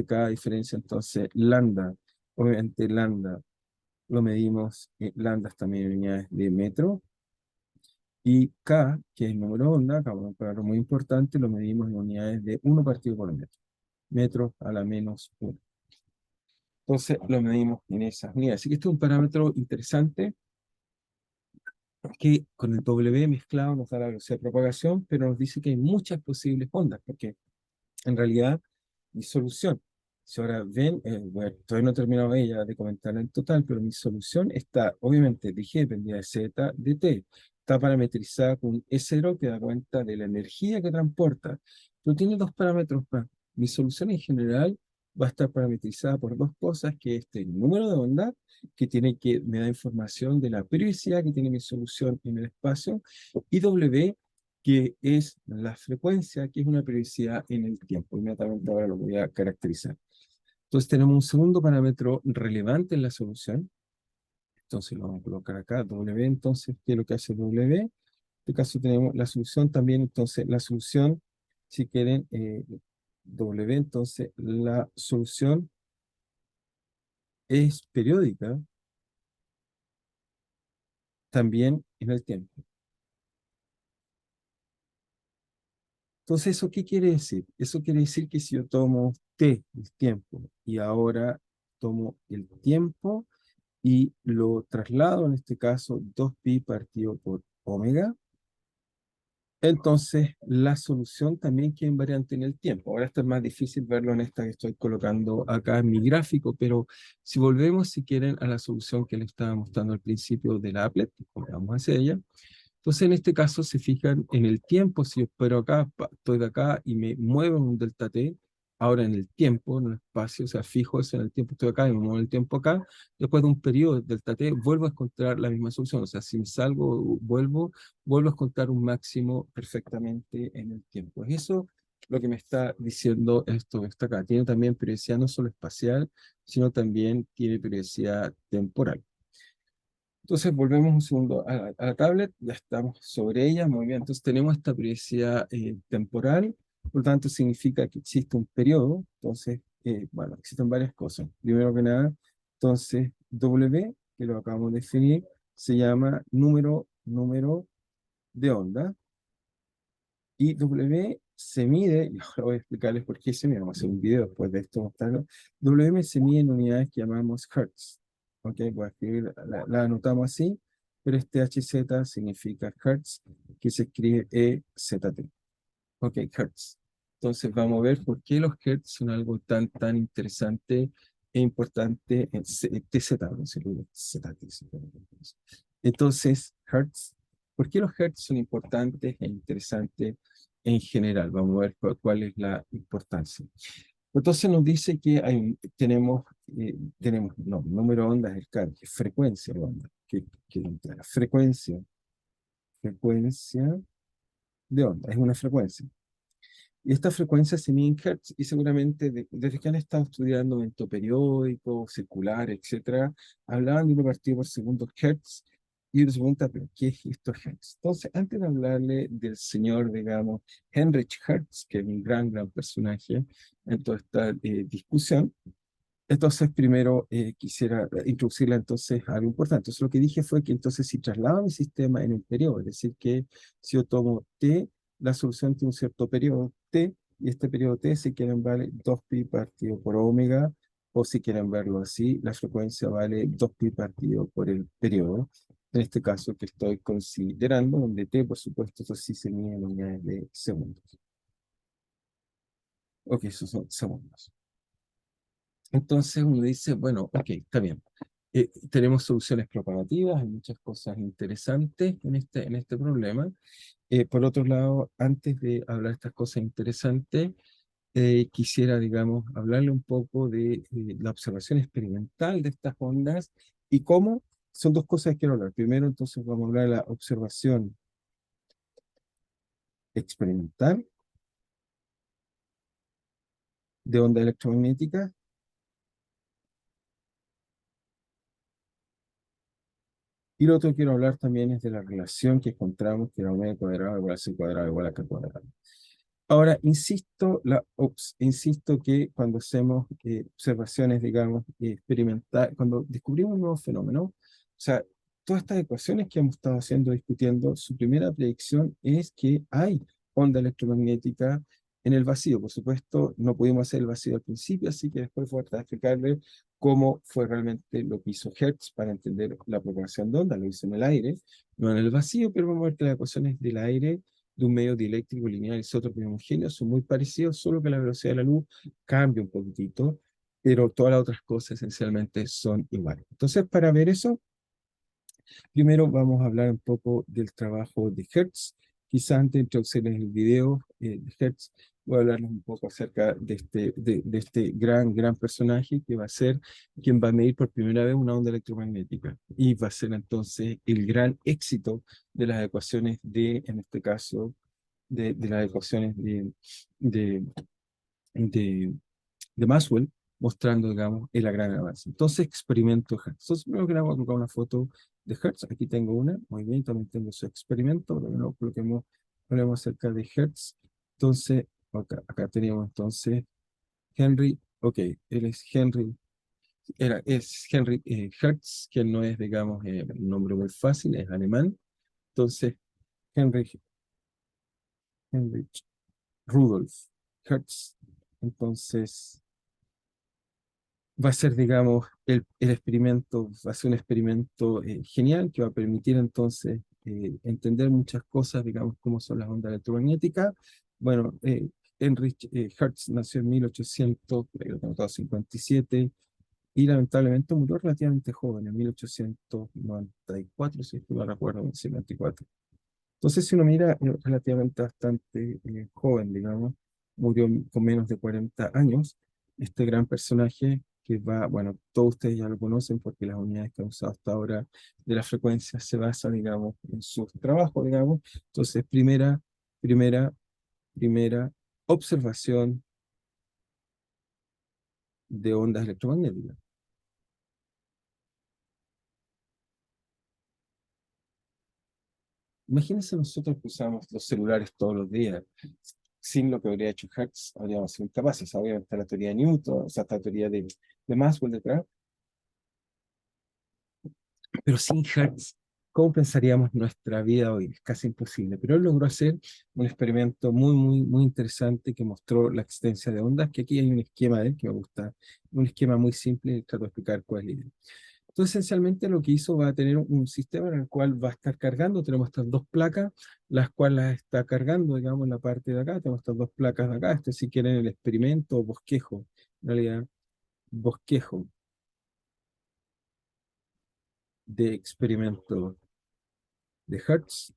K diferencia entonces lambda, obviamente lambda lo medimos, lambda también en unidades de metro, y K, que es el número de onda, acá vamos a palabra muy importante, lo medimos en unidades de 1 partido por metro, metros a la menos 1. Entonces lo medimos en esas unidades. Así que este es un parámetro interesante que con el W mezclado nos da la velocidad de propagación, pero nos dice que hay muchas posibles ondas, porque en realidad mi solución, si ahora ven, bueno, todavía no he terminado ella de comentarla en total, pero mi solución está, obviamente, de G dependida de Z, de T, está parametrizada con un S0 que da cuenta de la energía que transporta, pero tiene dos parámetros más. Mi solución en general va a estar parametrizada por dos cosas, que es este número de onda, me da información de la periodicidad que tiene mi solución en el espacio, y W, que es la frecuencia, que es una periodicidad en el tiempo. Inmediatamente ahora lo voy a caracterizar. Entonces tenemos un segundo parámetro relevante en la solución. Entonces lo vamos a colocar acá, W. Entonces, ¿qué es lo que hace W? En este caso tenemos la solución también. Entonces, la solución, si quieren, W, entonces la solución es periódica también en el tiempo. Entonces, ¿eso qué quiere decir? Eso quiere decir que si yo tomo t, el tiempo, y ahora tomo el tiempo y lo traslado, en este caso, 2pi partido por omega, entonces la solución también queda invariante en el tiempo. Ahora esto es más difícil verlo en esta que estoy colocando acá en mi gráfico, pero si volvemos, si quieren, a la solución que les estaba mostrando al principio de la applet, como vamos hacia ella. Entonces, en este caso, se fijan en el tiempo, si yo espero acá, estoy de acá y me muevo en un delta t, ahora en el tiempo, en el espacio, o sea, fijo eso en el tiempo, estoy acá y me muevo en el tiempo acá, después de un periodo delta t, vuelvo a encontrar la misma solución, o sea, si me salgo, vuelvo a encontrar un máximo perfectamente en el tiempo. Es eso lo que me está diciendo esto que está acá. Tiene también periodicidad no solo espacial, sino también tiene periodicidad temporal. Entonces volvemos un segundo a la tablet, ya estamos sobre ella, muy bien. Entonces tenemos esta periodicidad temporal, por lo tanto significa que existe un periodo. Entonces, bueno, existen varias cosas. Primero que nada, entonces W, que lo acabamos de definir, se llama número de onda, y W se mide, y ahora voy a explicarles por qué se mide, vamos a hacer un video después de esto mostrarlo. W se mide en unidades que llamamos Hertz. Ok, voy a escribir, la anotamos así, pero este HZ significa Hertz, que se escribe EZT. Ok, Hertz. Entonces vamos a ver por qué los Hertz son algo tan interesante e importante en TZ, no sé, ZT. Entonces, Hertz, ¿por qué los Hertz son importantes e interesantes en general. Vamos a ver cuál es la importancia. Entonces nos dice que tenemos, no, número de ondas es claro, que es frecuencia de onda, que frecuencia de onda, es una frecuencia. Y esta frecuencia se mide en hertz y seguramente desde que han estado estudiando evento periódico, circular, etcétera, hablaban de 1 partido por segundo hertz y uno se pregunta, ¿pero qué es esto hertz? Entonces, antes de hablarle del señor, digamos, Heinrich Hertz, que es un gran personaje en toda esta discusión, entonces primero quisiera introducirla entonces a algo importante. Entonces lo que dije fue que entonces si traslado mi sistema en un periodo, es decir, que si yo tomo t, la solución tiene un cierto periodo t, y este periodo t, si quieren, vale 2pi partido por omega, o si quieren verlo así, la frecuencia vale 2pi partido por el periodo. En este caso que estoy considerando, donde t, por supuesto, eso sí se mide en unidades de segundos. Ok, esos son segundos. Entonces uno dice, bueno, ok, está bien. Tenemos soluciones propagativas, hay muchas cosas interesantes en este problema. Por otro lado, antes de hablar de estas cosas interesantes, quisiera, digamos, hablarle un poco de la observación experimental de estas ondas y cómo son dos cosas que quiero hablar. Primero, entonces, vamos a hablar de la observación experimental de ondas electromagnéticas. Y lo otro que quiero hablar también es de la relación que encontramos que era omega cuadrado igual a c cuadrado igual a k cuadrado. Ahora, insisto que cuando hacemos observaciones, digamos, experimentales, cuando descubrimos un nuevo fenómeno, o sea, todas estas ecuaciones que hemos estado haciendo, discutiendo, su primera predicción es que hay onda electromagnética en el vacío. Por supuesto, no pudimos hacer el vacío al principio, así que después voy a tratar de explicarle cómo fue realmente lo que hizo Hertz para entender la propagación de onda. Lo hizo en el aire, no en el vacío, pero vamos a ver que las ecuaciones del aire de un medio dieléctrico lineal isótropo y homogéneo son muy parecidos, solo que la velocidad de la luz cambia un poquitito, pero todas las otras cosas esencialmente son iguales. Entonces, para ver eso, primero vamos a hablar un poco del trabajo de Hertz. Quizás antes de introducirles el video de Hertz, voy a hablarles un poco acerca de este gran personaje que va a ser quien va a medir por primera vez una onda electromagnética. Y va a ser entonces el gran éxito de las ecuaciones en este caso, de las ecuaciones de, de, de Maxwell, mostrando, digamos, el gran avance. Entonces, experimento Hertz. Entonces, primero que nada, voy a colocar una foto de Hertz. Aquí tengo una, muy bien, también tengo su experimento, pero no coloquemos, hablemos acerca de Hertz. Entonces, acá teníamos entonces Henry, ok, él es Henry, es Henry Hertz, que no es, digamos, un nombre muy fácil, es alemán. Entonces, Henry, Heinrich Rudolf Hertz. Entonces, va a ser, digamos, el experimento, va a ser un experimento genial que va a permitir entonces entender muchas cosas, digamos, cómo son las ondas electromagnéticas. Bueno, Heinrich Hertz nació en 1857 y lamentablemente murió relativamente joven, en 1894, si no recuerdo, en 54. Entonces, si uno mira, relativamente bastante joven, digamos, murió con menos de 40 años, este gran personaje que va, bueno, todos ustedes ya lo conocen porque las unidades que han usado hasta ahora de la frecuencia se basan, digamos, en su trabajo, digamos. Entonces, primera, primera observación de ondas electromagnéticas. Imagínense nosotros que usamos los celulares todos los días. Sin lo que habría hecho Hertz, habríamos sido incapaces. Obviamente está la teoría de Newton, o sea, está la teoría de Maxwell detrás, pero sin Hertz, ¿cómo pensaríamos nuestra vida hoy? Es casi imposible. Pero él logró hacer un experimento muy interesante que mostró la existencia de ondas, que aquí hay un esquema de él que me gusta, un esquema muy simple, y trato de explicar cuál es la idea. Entonces, esencialmente lo que hizo va a tener un sistema en el cual va a estar cargando, tenemos estas dos placas, las cuales las está cargando, digamos, en la parte de acá, tenemos estas dos placas de acá, este si quieren el experimento o bosquejo, en realidad, bosquejo de experimento de Hertz.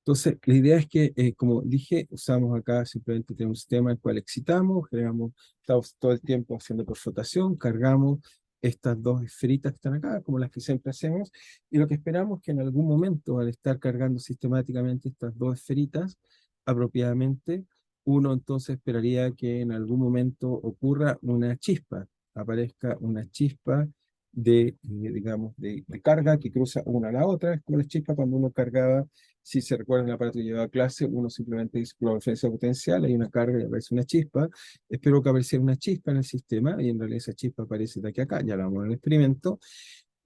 Entonces, la idea es que, como dije, usamos acá simplemente tenemos un sistema en el cual excitamos, generamos, estamos todo el tiempo haciendo perfrotación, cargamos estas dos esferitas que están acá, como las que siempre hacemos, y lo que esperamos es que en algún momento, al estar cargando sistemáticamente estas dos esferitas apropiadamente, uno entonces esperaría que en algún momento ocurra una chispa, aparezca una chispa digamos, de carga que cruza una a la otra. Es como la chispa cuando uno cargaba, si se recuerdan el aparato que llevaba a clase, uno simplemente dice por la referencia potencial, hay una carga y aparece una chispa. Espero que apareciera una chispa en el sistema y en realidad esa chispa aparece de aquí a acá, ya la vamos en el experimento.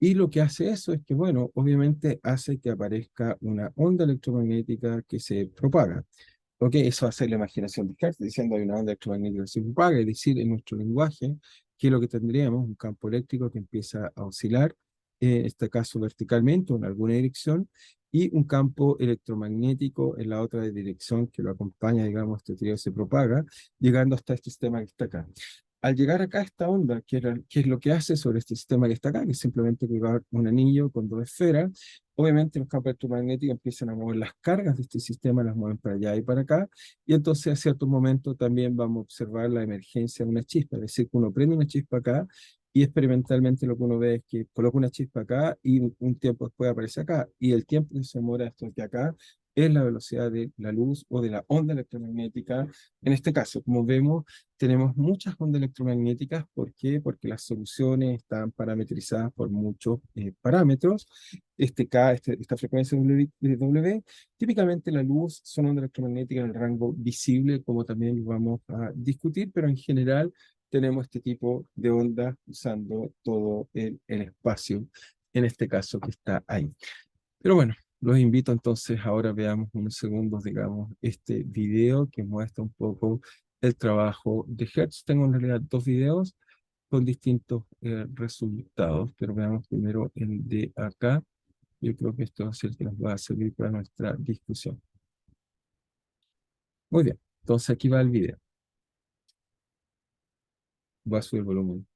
Y lo que hace eso es que, bueno, obviamente hace que aparezca una onda electromagnética que se propaga. Ok, eso hace la imaginación de Descartes, diciendo hay una onda electromagnética que se propaga, es decir, en nuestro lenguaje, que es lo que tendríamos, un campo eléctrico que empieza a oscilar, en este caso verticalmente o en alguna dirección, y un campo electromagnético en la otra dirección que lo acompaña, digamos, este trío se propaga, llegando hasta este sistema que está acá. Al llegar acá esta onda, ¿qué es lo que hace sobre este sistema que está acá? Que es simplemente pegar un anillo con dos esferas. Obviamente los campos electromagnéticos empiezan a mover las cargas de este sistema, las mueven para allá y para acá, y entonces a cierto momento también vamos a observar la emergencia de una chispa, es decir, que uno prende una chispa acá y experimentalmente lo que uno ve es que coloca una chispa acá y un tiempo después aparece acá, y el tiempo que se demora esto de acá es la velocidad de la luz o de la onda electromagnética. En este caso, como vemos, tenemos muchas ondas electromagnéticas. ¿Por qué? Porque las soluciones están parametrizadas por muchos parámetros. Esta frecuencia W, típicamente la luz son ondas electromagnéticas en el rango visible, como también lo vamos a discutir, pero en general tenemos este tipo de ondas usando todo el espacio, en este caso que está ahí. Pero bueno, los invito entonces, ahora veamos unos segundos, digamos, este video que muestra un poco el trabajo de Hertz. Tengo en realidad dos videos con distintos resultados, pero veamos primero el de acá. Yo creo que esto va a ser el que nos va a servir para nuestra discusión. Muy bien, entonces aquí va el video. Voy a subir el volumen.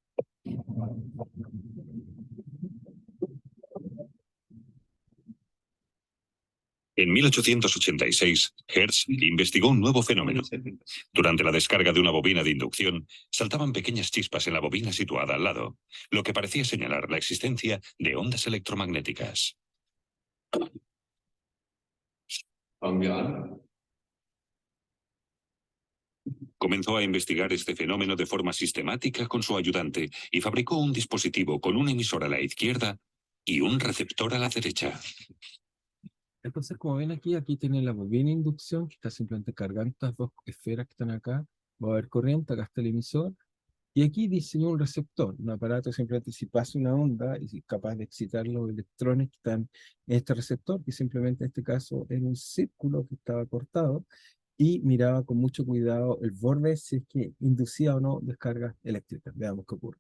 En 1886, Hertz investigó un nuevo fenómeno. Durante la descarga de una bobina de inducción, saltaban pequeñas chispas en la bobina situada al lado, lo que parecía señalar la existencia de ondas electromagnéticas. Comenzó a investigar este fenómeno de forma sistemática con su ayudante y fabricó un dispositivo con un emisor a la izquierda y un receptor a la derecha. Entonces, como ven aquí, aquí tienen la bobina de inducción que está simplemente cargando estas dos esferas que están acá. Va a haber corriente, acá está el emisor. Y aquí diseñó un receptor, un aparato simplemente si pasa una onda y es capaz de excitar los electrones que están en este receptor, que simplemente en este caso era un círculo que estaba cortado, y miraba con mucho cuidado el borde si es que inducía o no descargas eléctricas. Veamos qué ocurre.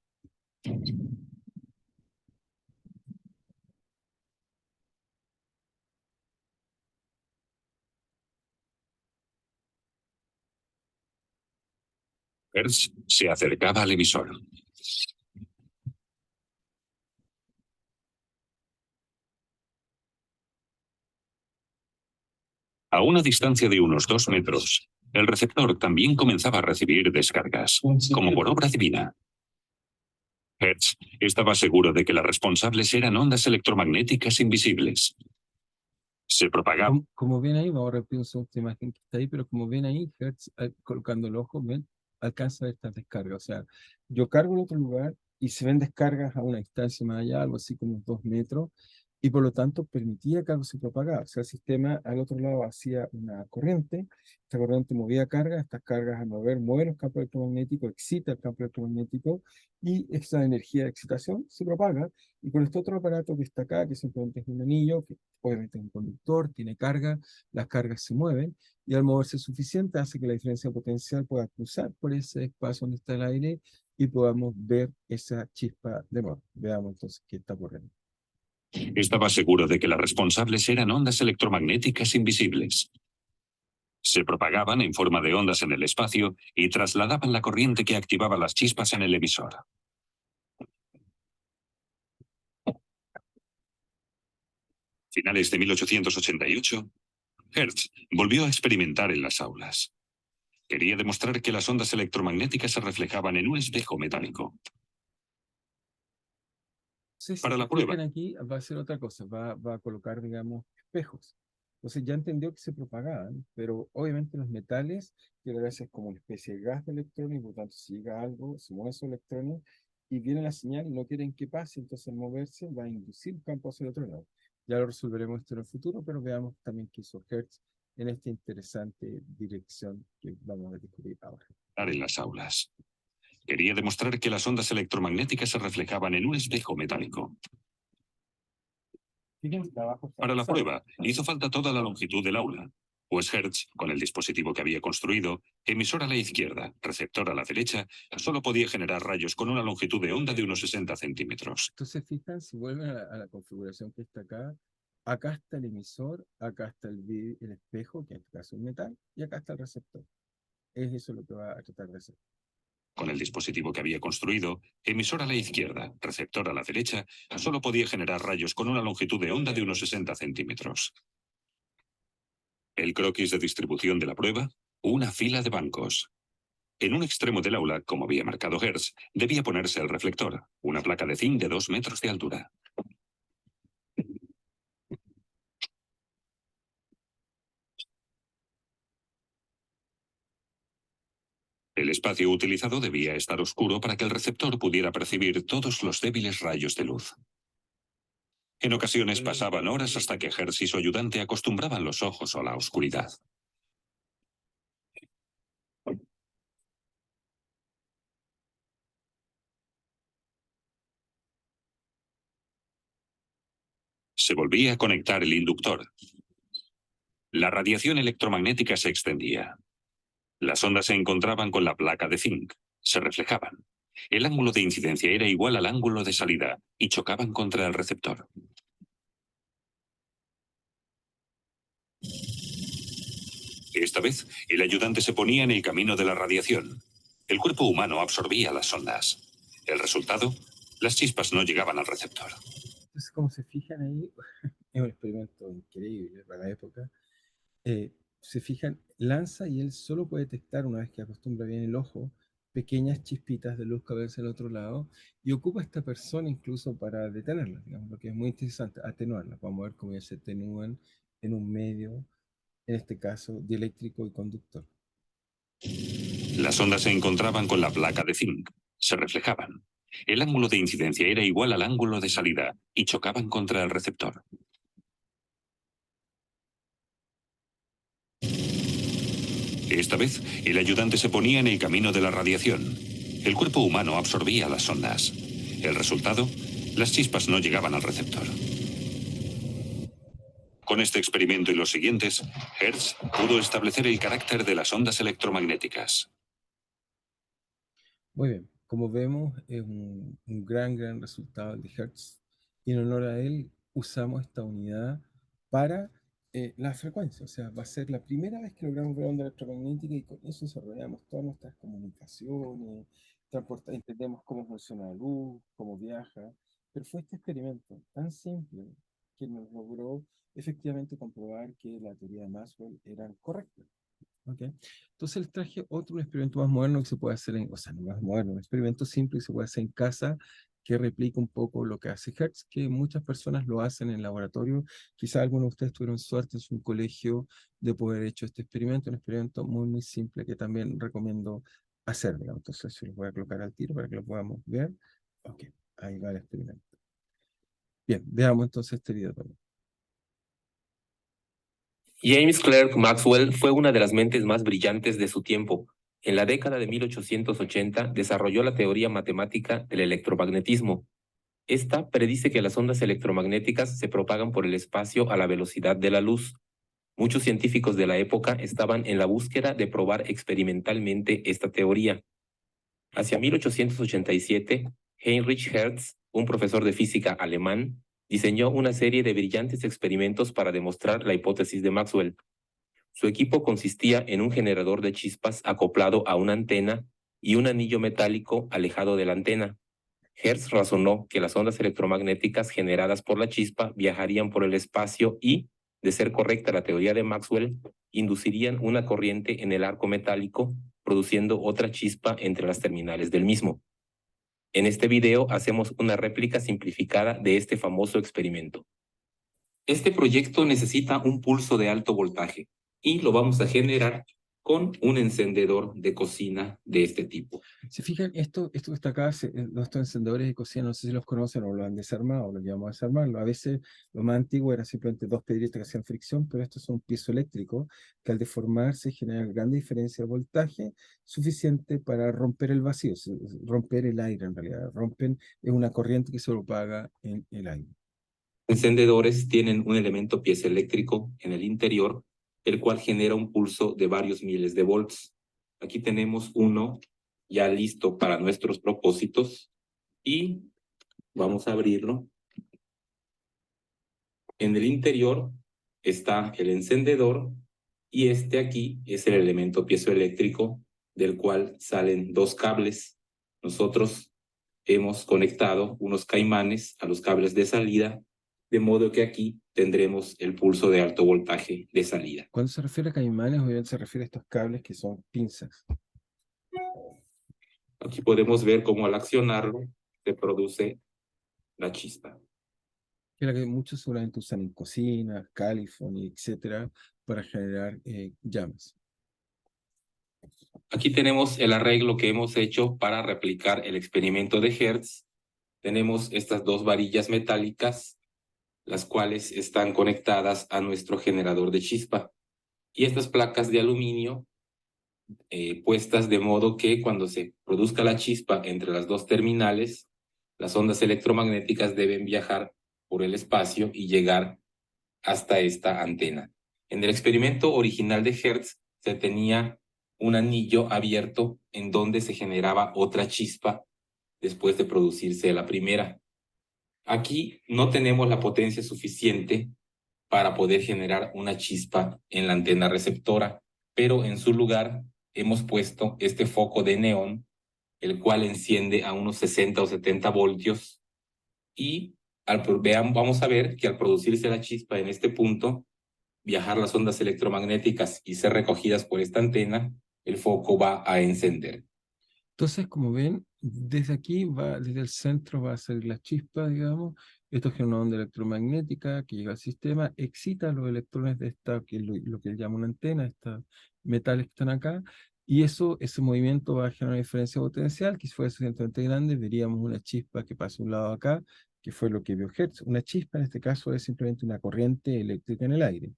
Hertz se acercaba al emisor. A una distancia de unos 2 metros, el receptor también comenzaba a recibir descargas, como por obra divina. Hertz estaba seguro de que las responsables eran ondas electromagnéticas invisibles. Se propagaban. Como ven ahí, vamos a repetir un segundo esta imagen que está ahí, pero como ven ahí, Hertz, colocando el ojo, ven, alcanza estas descargas. O sea, yo cargo en otro lugar y se ven descargas a una distancia más allá, algo así como 2 metros, y por lo tanto permitía que algo se propagara. O sea, el sistema al otro lado hacía una corriente, esta corriente movía cargas, estas cargas al mover mueven los campos electromagnéticos, excita el campo electromagnético, y esa energía de excitación se propaga. Y con este otro aparato que está acá, que simplemente es un anillo, que obviamente es un conductor, tiene carga, las cargas se mueven, y al moverse suficiente hace que la diferencia potencial pueda cruzar por ese espacio donde está el aire y podamos ver esa chispa de nuevo. Veamos entonces qué está ocurriendo. Estaba seguro de que las responsables eran ondas electromagnéticas invisibles. Se propagaban en forma de ondas en el espacio y trasladaban la corriente que activaba las chispas en el emisor. Finales de 1888, Hertz volvió a experimentar en las aulas. Quería demostrar que las ondas electromagnéticas se reflejaban en un espejo metálico. Entonces, Para si la se prueba, fijan aquí, va a hacer otra cosa, va a colocar, digamos, espejos. Entonces ya entendió que se propagaban, pero obviamente los metales, que a veces es como una especie de gas de electrones, y por tanto si llega algo, se mueven esos electrones y viene la señal y no quieren que pase, entonces al moverse va a inducir campo hacia el otro lado. Ya lo resolveremos esto en el futuro, pero veamos también qué hizo Hertz en esta interesante dirección que vamos a descubrir ahora. en las aulas. Quería demostrar que las ondas electromagnéticas se reflejaban en un espejo metálico. Fíjense, abajo está Para la pasando. prueba, hizo falta toda la longitud del aula, pues Hertz, con el dispositivo que había construido, emisor a la izquierda, receptor a la derecha, solo podía generar rayos con una longitud de onda de unos 60 centímetros. Entonces, fijan, si vuelven a la configuración que está acá, acá está el emisor, acá está el espejo, que en este caso es metal, y acá está el receptor. Es eso lo que va a tratar de hacer. Con el dispositivo que había construido, emisor a la izquierda, receptor a la derecha, solo podía generar rayos con una longitud de onda de unos 60 centímetros. El croquis de distribución de la prueba, una fila de bancos. En un extremo del aula, como había marcado Hertz, debía ponerse el reflector, una placa de zinc de 2 metros de altura. El espacio utilizado debía estar oscuro para que el receptor pudiera percibir todos los débiles rayos de luz. En ocasiones pasaban horas hasta que Hertz y su ayudante acostumbraban los ojos a la oscuridad. Se volvía a conectar el inductor. La radiación electromagnética se extendía. Las ondas se encontraban con la placa de zinc. Se reflejaban. El ángulo de incidencia era igual al ángulo de salida y chocaban contra el receptor. Esta vez, el ayudante se ponía en el camino de la radiación. El cuerpo humano absorbía las ondas. El resultado, las chispas no llegaban al receptor. Entonces, como se fijan ahí, es un experimento increíble para la época. Se fijan, lanza y él solo puede detectar, una vez que acostumbra bien el ojo, pequeñas chispitas de luz que ven al otro lado, y ocupa a esta persona incluso para detenerlas, digamos, lo que es muy interesante, atenuarlas. Vamos a ver cómo ellas se atenúan en un medio, en este caso, dieléctrico y conductor. Las ondas se encontraban con la placa de zinc. Se reflejaban. El ángulo de incidencia era igual al ángulo de salida y chocaban contra el receptor. Esta vez, el ayudante se ponía en el camino de la radiación. El cuerpo humano absorbía las ondas. El resultado, las chispas no llegaban al receptor. Con este experimento y los siguientes, Hertz pudo establecer el carácter de las ondas electromagnéticas. Muy bien, como vemos, es un gran resultado de Hertz. Y en honor a él, usamos esta unidad para la frecuencia. O sea, va a ser la primera vez que logramos ver onda electromagnética y con eso desarrollamos todas nuestras comunicaciones, entendemos cómo funciona la luz, cómo viaja. Pero fue este experimento tan simple que nos logró efectivamente comprobar que la teoría de Maxwell era correcta. Okay. Entonces les traje otro experimento más moderno que se puede hacer o sea, no más moderno, un experimento simple que se puede hacer en casa que replica un poco lo que hace Hertz, que muchas personas lo hacen en laboratorio. Quizá algunos de ustedes tuvieron suerte en su colegio de poder haber hecho este experimento, un experimento muy simple que también recomiendo hacer, digamos. Entonces se los voy a colocar al tiro para que lo podamos ver. Ok, ahí va el experimento. Bien, veamos entonces este video también. James Clerk Maxwell fue una de las mentes más brillantes de su tiempo. En la década de 1880 desarrolló la teoría matemática del electromagnetismo. Esta predice que las ondas electromagnéticas se propagan por el espacio a la velocidad de la luz. Muchos científicos de la época estaban en la búsqueda de probar experimentalmente esta teoría. Hacia 1887, Heinrich Hertz, un profesor de física alemán, diseñó una serie de brillantes experimentos para demostrar la hipótesis de Maxwell. Su equipo consistía en un generador de chispas acoplado a una antena y un anillo metálico alejado de la antena. Hertz razonó que las ondas electromagnéticas generadas por la chispa viajarían por el espacio y, De ser correcta la teoría de Maxwell, inducirían una corriente en el arco metálico, produciendo otra chispa entre las terminales del mismo. En este video hacemos una réplica simplificada de este famoso experimento. Este proyecto necesita un pulso de alto voltaje y lo vamos a generar con un encendedor de cocina de este tipo. Se fijan, esto que está acá, estos encendedores de cocina, no sé si los conocen o lo han desarmado o lo llevamos a desarmarlo. A veces lo más antiguo eran simplemente dos piedritas que hacían fricción, pero estos son piezoeléctricos que al deformarse generan gran diferencia de voltaje suficiente para romper el vacío, romper el aire en realidad. Rompen, es una corriente que se propaga en el aire. Encendedores tienen un elemento piezoeléctrico en el interior, el cual genera un pulso de varios miles de volts. Aquí tenemos uno ya listo para nuestros propósitos y vamos a abrirlo. En el interior está el encendedor y este aquí es el elemento piezoeléctrico del cual salen dos cables. Nosotros hemos conectado unos caimanes a los cables de salida, de modo que aquí tendremos el pulso de alto voltaje de salida. Cuando se refiere a caimanes, obviamente se refiere a estos cables que son pinzas. Aquí podemos ver cómo al accionarlo se produce la chispa. Que es la que muchos seguramente usan en cocinas, California, etcétera, para generar llamas. Aquí tenemos el arreglo que hemos hecho para replicar el experimento de Hertz. Tenemos estas dos varillas metálicas, las cuales están conectadas a nuestro generador de chispa. Y estas placas de aluminio puestas de modo que cuando se produzca la chispa entre las dos terminales, las ondas electromagnéticas deben viajar por el espacio y llegar hasta esta antena. En el experimento original de Hertz se tenía un anillo abierto en donde se generaba otra chispa después de producirse la primera. Aquí no tenemos la potencia suficiente para poder generar una chispa en la antena receptora, pero en su lugar hemos puesto este foco de neón, el cual enciende a unos 60 o 70 voltios y vamos a ver que al producirse la chispa en este punto, viajar las ondas electromagnéticas y ser recogidas por esta antena, el foco va a encender. Entonces, como ven, desde aquí, desde el centro va a salir la chispa, digamos. Esto genera una onda electromagnética que llega al sistema, excita a los electrones de esta, que es lo que él llama una antena, estos metales que están acá, y ese movimiento va a generar una diferencia potencial, que si fuera suficientemente grande, veríamos una chispa que pasa de un lado acá, que fue lo que vio Hertz. Una chispa en este caso es simplemente una corriente eléctrica en el aire.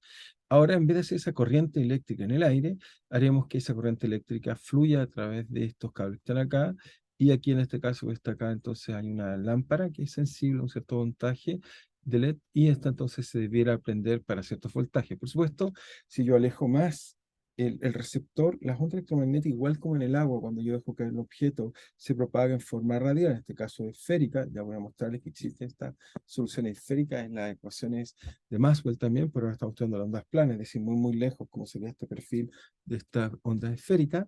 Ahora, en vez de hacer esa corriente eléctrica en el aire, haremos que esa corriente eléctrica fluya a través de estos cables que están acá, y aquí en este caso que está acá, entonces hay una lámpara que es sensible a un cierto voltaje de LED, y esta entonces se debiera prender para ciertos voltajes. Por supuesto, si yo alejo más el receptor, las ondas electromagnéticas, igual como en el agua, cuando yo dejo caer el objeto, se propaga en forma radial, en este caso esférica. Ya voy a mostrarles que existe esta solución esférica en las ecuaciones de Maxwell también, pero ahora estamos estudiando las ondas planas, es decir, muy, muy lejos, como sería este perfil de esta onda esférica.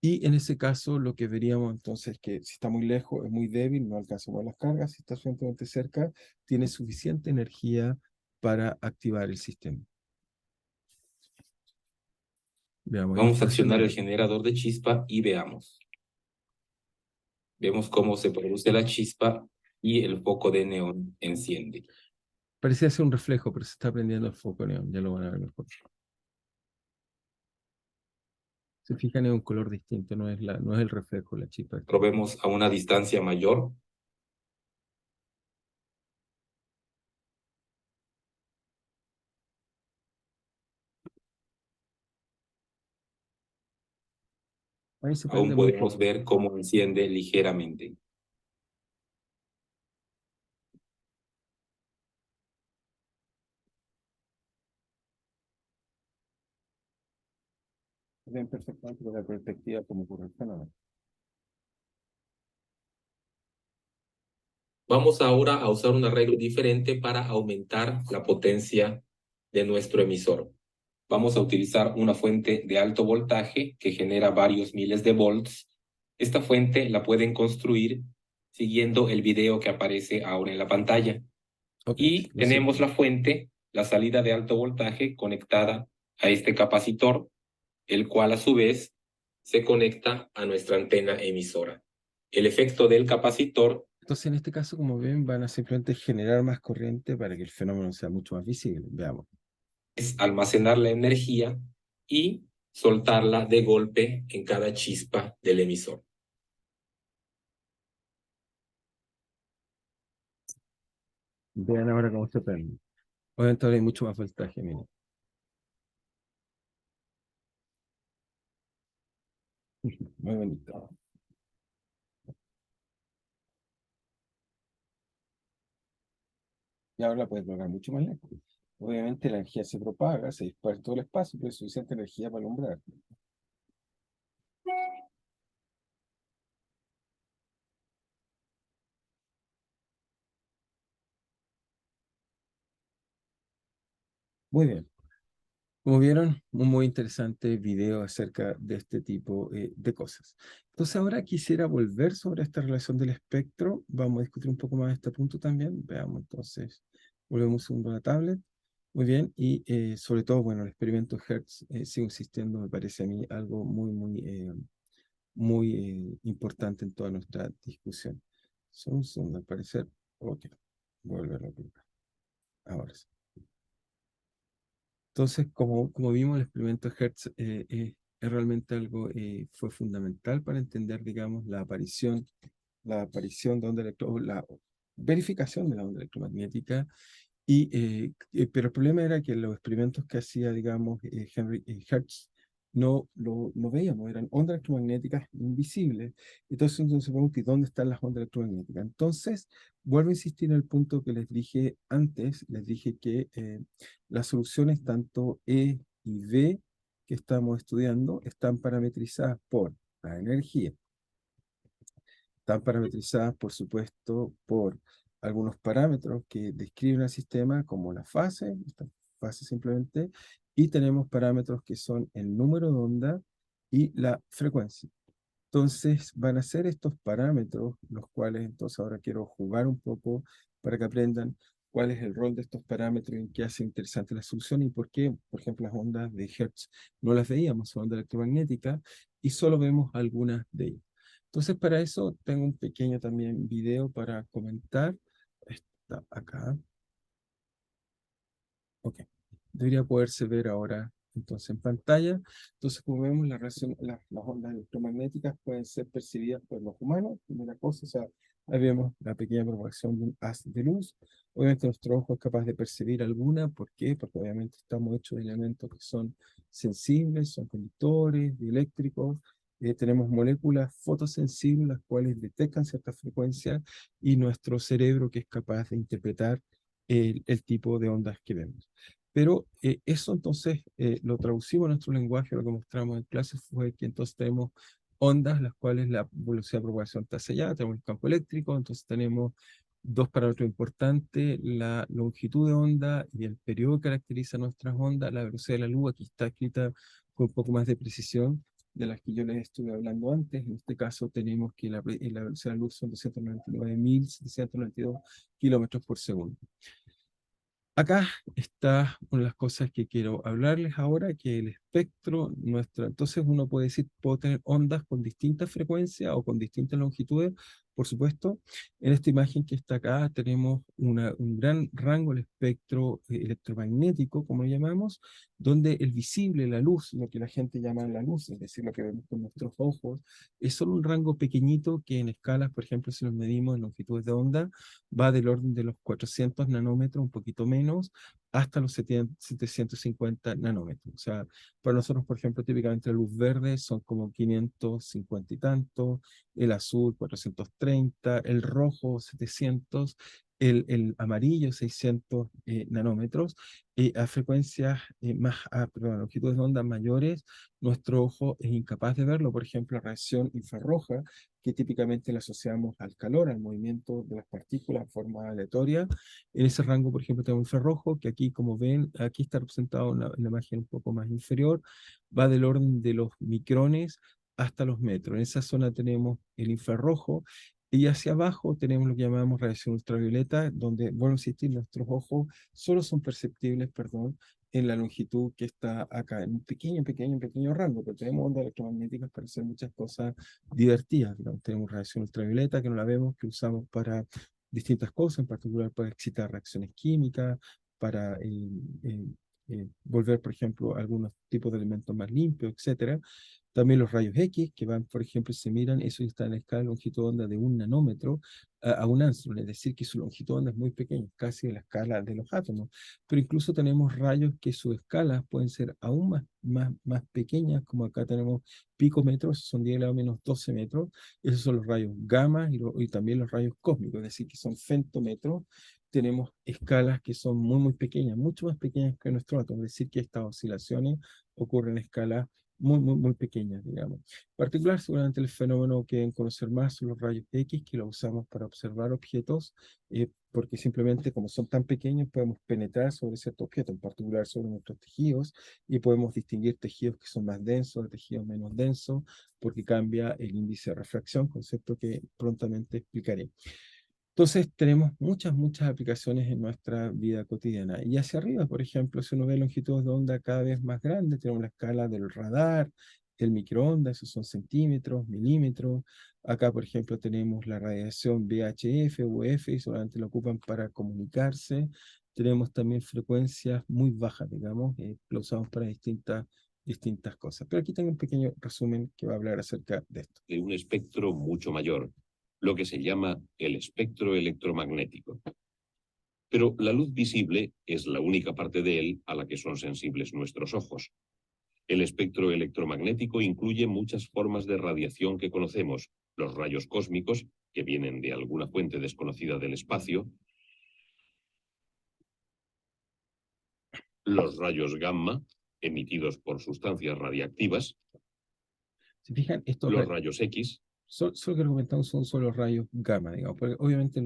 Y en ese caso, lo que veríamos entonces es que si está muy lejos, es muy débil, no alcanza a mover las cargas. Si está suficientemente cerca, tiene suficiente energía para activar el sistema. Veamos, vamos a accionar el generador de chispa y veamos. Vemos cómo se produce la chispa y el foco de neón enciende. Parecía ser un reflejo, pero se está prendiendo el foco neón, ya lo van a ver mejor. Se fijan, es un color distinto, no es el reflejo, la chispa. Lo vemos a una distancia mayor. Ahí se Aún prende muy podemos poco. ver cómo enciende ligeramente. Ven perfectamente con la perspectiva como ocurre el fenómeno. Vamos ahora a usar un arreglo diferente para aumentar la potencia de nuestro emisor. Vamos a utilizar una fuente de alto voltaje que genera varios miles de volts. Esta fuente la pueden construir siguiendo el video que aparece ahora en la pantalla. Okay, Y tenemos la fuente la salida de alto voltaje conectada a este capacitor, el cual a su vez se conecta a nuestra antena emisora. El efecto del capacitor Entonces, en este caso, como ven, van a simplemente generar más corriente para que el fenómeno sea mucho más visible. Veamos. es almacenar la energía y soltarla de golpe en cada chispa del emisor. Vean ahora cómo se prende. Obviamente ahora hay mucho más voltaje, miren. Muy bonito. Y ahora la puedes lograr mucho más lejos. Obviamente la energía se propaga, se dispara en todo el espacio, pero hay suficiente energía para alumbrar. Muy bien. Como vieron, un muy interesante video acerca de este tipo de cosas. Entonces ahora quisiera volver sobre esta relación del espectro. Vamos a discutir un poco más este punto también. Veamos entonces. Volvemos un segundo a la tablet. Muy bien. Y sobre todo, bueno, el experimento Hertz sigue insistiendo, me parece a mí algo muy importante en toda nuestra discusión. Solo un segundo, al parecer. Ok. Voy a volverlo a colocar. Ahora sí. Entonces, como vimos, el experimento Hertz es realmente algo, fue fundamental para entender, digamos, la aparición de onda la verificación de la onda electromagnética. Pero el problema era que los experimentos que hacía, digamos, Henry Hertz, no veíamos, eran ondas electromagnéticas invisibles. Entonces uno se pregunta, ¿y dónde están las ondas electromagnéticas? Entonces, vuelvo a insistir en el punto que les dije antes, les dije que las soluciones tanto E y B que estamos estudiando están parametrizadas por la energía. Están parametrizadas, por supuesto, por algunos parámetros que describen el sistema, como la fase, esta fase simplemente, y tenemos parámetros que son el número de onda y la frecuencia. Entonces, van a ser estos parámetros, los cuales entonces ahora quiero jugar un poco para que aprendan cuál es el rol de estos parámetros y en qué hace interesante la solución y por qué, por ejemplo, las ondas de Hertz no las veíamos, son ondas electromagnéticas, y solo vemos algunas de ellas. Entonces, para eso tengo un pequeño también video para comentar. Está acá. Ok. Debería poderse ver ahora entonces en pantalla. Entonces, como vemos, las ondas electromagnéticas pueden ser percibidas por los humanos, primera cosa, o sea, ahí vemos la pequeña propagación de un haz de luz. Obviamente nuestro ojo es capaz de percibir alguna. ¿Por qué? Porque obviamente estamos hechos de elementos que son sensibles, son conductores, dieléctricos. Tenemos moléculas fotosensibles, las cuales detectan ciertas frecuencias, y nuestro cerebro que es capaz de interpretar el tipo de ondas que vemos. Pero eso entonces lo traducimos a nuestro lenguaje. Lo que mostramos en clase fue que entonces tenemos ondas, las cuales la velocidad de propagación está sellada, tenemos el campo eléctrico, entonces tenemos dos parámetros importantes: la longitud de onda y el periodo que caracteriza nuestras ondas. La velocidad de la luz aquí está escrita con un poco más de precisión de las que yo les estuve hablando antes. En este caso tenemos que la velocidad de la luz son 299.792 kilómetros por segundo. Acá está una de las cosas que quiero hablarles ahora, que el espectro nuestro. Entonces uno puede decir, puedo tener ondas con distintas frecuencias o con distintas longitudes, por supuesto. En esta imagen que está acá tenemos un gran rango del espectro electromagnético, como lo llamamos, donde el visible, la luz, lo que la gente llama la luz, es decir, lo que vemos con nuestros ojos, es solo un rango pequeñito que en escalas, por ejemplo, si nos medimos en longitudes de onda, va del orden de los 400 nanómetros, un poquito menos, hasta los 750 nanómetros. O sea, para nosotros, por ejemplo, típicamente la luz verde son como 550 y tanto, el azul 430, el rojo 700, el amarillo 600 nanómetros. A frecuencias perdón, longitudes de onda mayores, nuestro ojo es incapaz de verlo. Por ejemplo, la radiación infrarroja, que típicamente la asociamos al calor, al movimiento de las partículas en forma aleatoria. En ese rango, por ejemplo, tenemos infrarrojo, que aquí, como ven, aquí está representado en la imagen un poco más inferior, va del orden de los micrones hasta los metros. En esa zona tenemos el infrarrojo, Y hacia abajo tenemos lo que llamamos radiación ultravioleta, donde, vuelvo a insistir, nuestros ojos solo son perceptibles, perdón, en la longitud que está acá, en un pequeño rango, pero tenemos ondas electromagnéticas para hacer muchas cosas divertidas. Digamos. Tenemos radiación ultravioleta que no la vemos, que usamos para distintas cosas, en particular para excitar reacciones químicas, para volver, por ejemplo, algunos tipos de elementos más limpios, etcétera. También los rayos X, que van, por ejemplo, se miran, eso está en la escala de longitud de onda de 1 nanómetro a 1 ángstrom, es decir, que su longitud de onda es muy pequeña, casi de la escala de los átomos. Pero incluso tenemos rayos que sus escalas pueden ser aún más pequeñas, como acá tenemos picómetros, son 10⁻⁻12 metros. Esos son los rayos gamma y también los rayos cósmicos, es decir, que son femtómetros. Tenemos escalas que son muy pequeñas, mucho más pequeñas que nuestro átomo, es decir, que estas oscilaciones ocurren en escalas muy pequeñas, digamos. En particular, seguramente el fenómeno que deben conocer más son los rayos X, que lo usamos para observar objetos, porque simplemente como son tan pequeños podemos penetrar sobre ciertos objetos, en particular sobre nuestros tejidos, y podemos distinguir tejidos que son más densos de tejidos menos densos, porque cambia el índice de refracción, concepto que prontamente explicaré. Entonces tenemos muchas aplicaciones en nuestra vida cotidiana. Y hacia arriba, por ejemplo, si uno ve longitudes de onda cada vez más grandes, tenemos la escala del radar, el microondas, esos son centímetros, milímetros. Acá, por ejemplo, tenemos la radiación VHF, UF, y solamente la ocupan para comunicarse. Tenemos también frecuencias muy bajas, digamos, lo usamos para distintas cosas. Pero aquí tengo un pequeño resumen que va a hablar acerca de esto. De un espectro mucho mayor, lo que se llama el espectro electromagnético. Pero la luz visible es la única parte de él a la que son sensibles nuestros ojos. El espectro electromagnético incluye muchas formas de radiación que conocemos, los rayos cósmicos, que vienen de alguna fuente desconocida del espacio, los rayos gamma, emitidos por sustancias radiactivas, ¿Se fijan? los rayos X, Solo que comentamos son solo rayos gamma, digamos, porque obviamente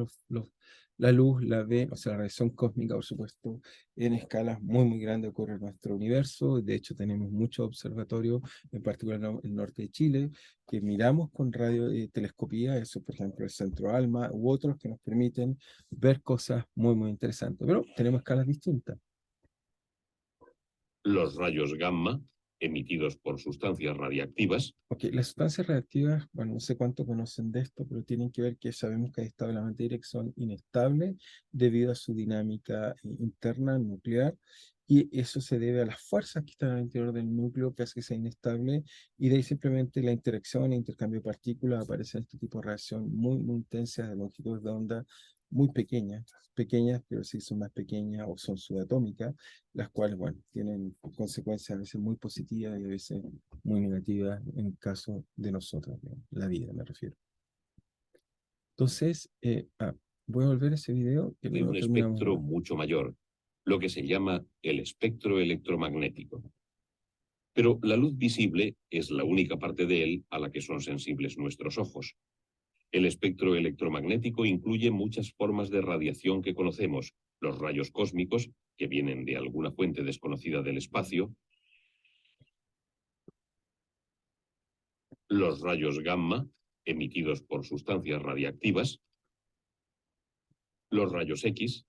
la luz la ve, o sea, la radiación cósmica, por supuesto, en escalas muy grandes ocurre en nuestro universo. De hecho, tenemos muchos observatorios, en particular en el norte de Chile, que miramos con radiotelescopía, eso, por ejemplo, el Centro ALMA, u otros que nos permiten ver cosas muy interesantes. Pero tenemos escalas distintas. los rayos gamma, emitidos por sustancias radiactivas, Ok, las sustancias reactivas, bueno, no sé cuánto conocen de esto, pero tienen que ver que sabemos que estable la materia, que son inestables debido a su dinámica interna nuclear, y eso se debe a las fuerzas que están al interior del núcleo que hace que sea inestable, y de ahí simplemente la interacción e intercambio de partículas aparecen este tipo de reacción muy intensa de longitudes de onda muy pequeñas, pero sí son más pequeñas o son subatómicas, las cuales, bueno, tienen consecuencias a veces muy positivas y a veces muy negativas en el caso de nosotros, digamos, la vida me refiero. Entonces, voy a volver a ese video que de luego un terminamos. espectro mucho mayor, lo que se llama el espectro electromagnético. Pero la luz visible es la única parte de él a la que son sensibles nuestros ojos. El espectro electromagnético incluye muchas formas de radiación que conocemos, los rayos cósmicos, que vienen de alguna fuente desconocida del espacio, los rayos gamma, emitidos por sustancias radiactivas, los rayos X,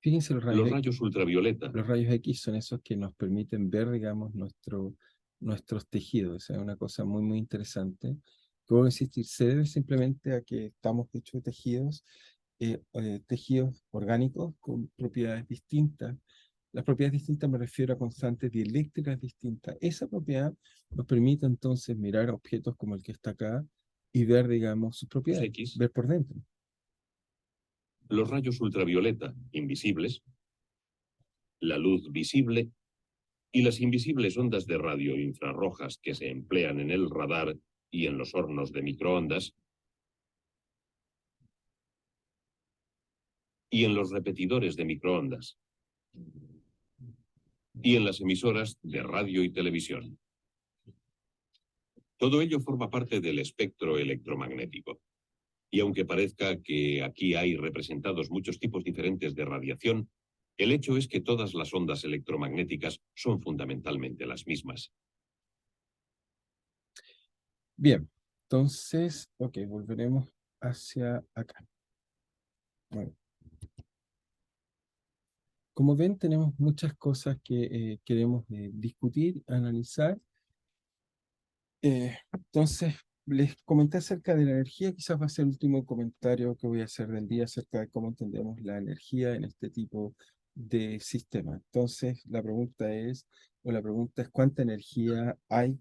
Fíjense los rayos ultravioleta, los rayos X son esos que nos permiten ver, digamos, nuestros tejidos. Es una cosa muy interesante. Como insistir, se debe simplemente a que estamos hechos de tejidos orgánicos con propiedades distintas. Las propiedades distintas me refiero a constantes dieléctricas distintas. Esa propiedad nos permite entonces mirar objetos como el que está acá y ver, digamos, sus propiedades, X, ver por dentro. los rayos ultravioleta, invisibles, la luz visible y las invisibles ondas de radio infrarrojas que se emplean en el radar y en los hornos de microondas, y en los repetidores de microondas, y en las emisoras de radio y televisión. Todo ello forma parte del espectro electromagnético. Y aunque parezca que aquí hay representados muchos tipos diferentes de radiación, el hecho es que todas las ondas electromagnéticas son fundamentalmente las mismas. Bien, Entonces, ok, volveremos hacia acá. Bueno, como ven, tenemos muchas cosas que queremos discutir, analizar. Entonces, les comenté acerca de la energía, quizás va a ser el último comentario que voy a hacer del día acerca de cómo entendemos la energía en este tipo de sistema. Entonces, la pregunta es ¿cuánta energía hay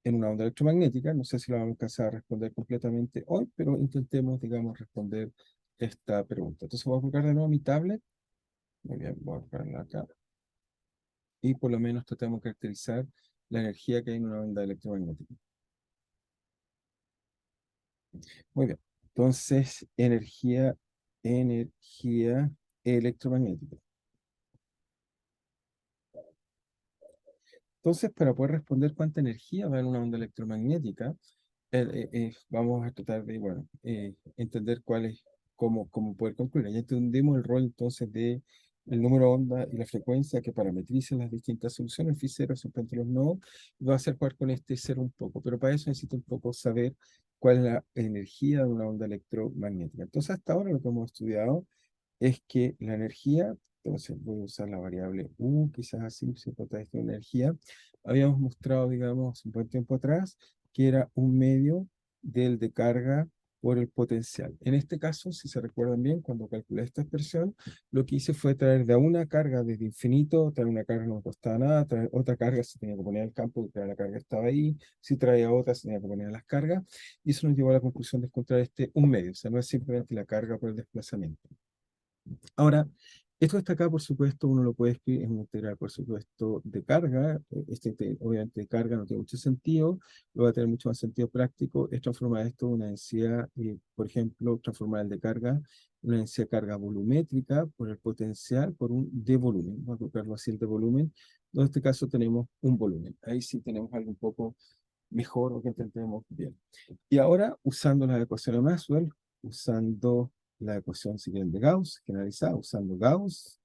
en una onda electromagnética? No sé si la vamos a alcanzar a responder completamente hoy, pero intentemos, digamos, responder esta pregunta. Entonces, voy a colocar de nuevo mi tablet. Muy bien, voy a colocarla acá. Y por lo menos tratemos de caracterizar la energía que hay en una onda electromagnética. Muy bien. Entonces, energía electromagnética. Entonces, para poder responder cuánta energía va en una onda electromagnética, vamos a tratar de, bueno, entender cómo poder concluir. Ya entendemos el rol entonces de el número de onda y la frecuencia que parametrizan las distintas soluciones. El phi cero simplemente los nodos. Va a hacer jugar con este cero un poco, pero para eso necesito un poco saber cuál es la energía de una onda electromagnética. Entonces, hasta ahora lo que hemos estudiado es que la energía, entonces voy a usar la variable U, quizás así se trata de esta energía. Habíamos mostrado, digamos, un buen tiempo atrás, que era un medio del de carga por el potencial. En este caso, si se recuerdan bien, cuando calculé esta expresión, lo que hice fue traer de una carga desde infinito, traer una carga no me costaba nada, traer otra carga se tenía que poner al campo, porque la carga estaba ahí, si traía otra se tenía que poner las cargas, y eso nos llevó a la conclusión de encontrar un medio, o sea, no es simplemente la carga por el desplazamiento. Ahora, esto está acá, por supuesto, uno lo puede escribir en un integral, por supuesto, de carga. Obviamente, de carga no tiene mucho sentido, lo va a tener mucho más sentido práctico. Es transformar esto en una densidad, por ejemplo, transformar el de carga, una densidad de carga volumétrica por el potencial por un de volumen. Vamos a colocarlo así, el de volumen. En este caso tenemos un volumen. Ahí sí tenemos algo un poco mejor o que entendemos bien. Y ahora, usando la ecuación de Maxwell, usando la ecuación siguiente de Gauss, generalizada, usando Gauss,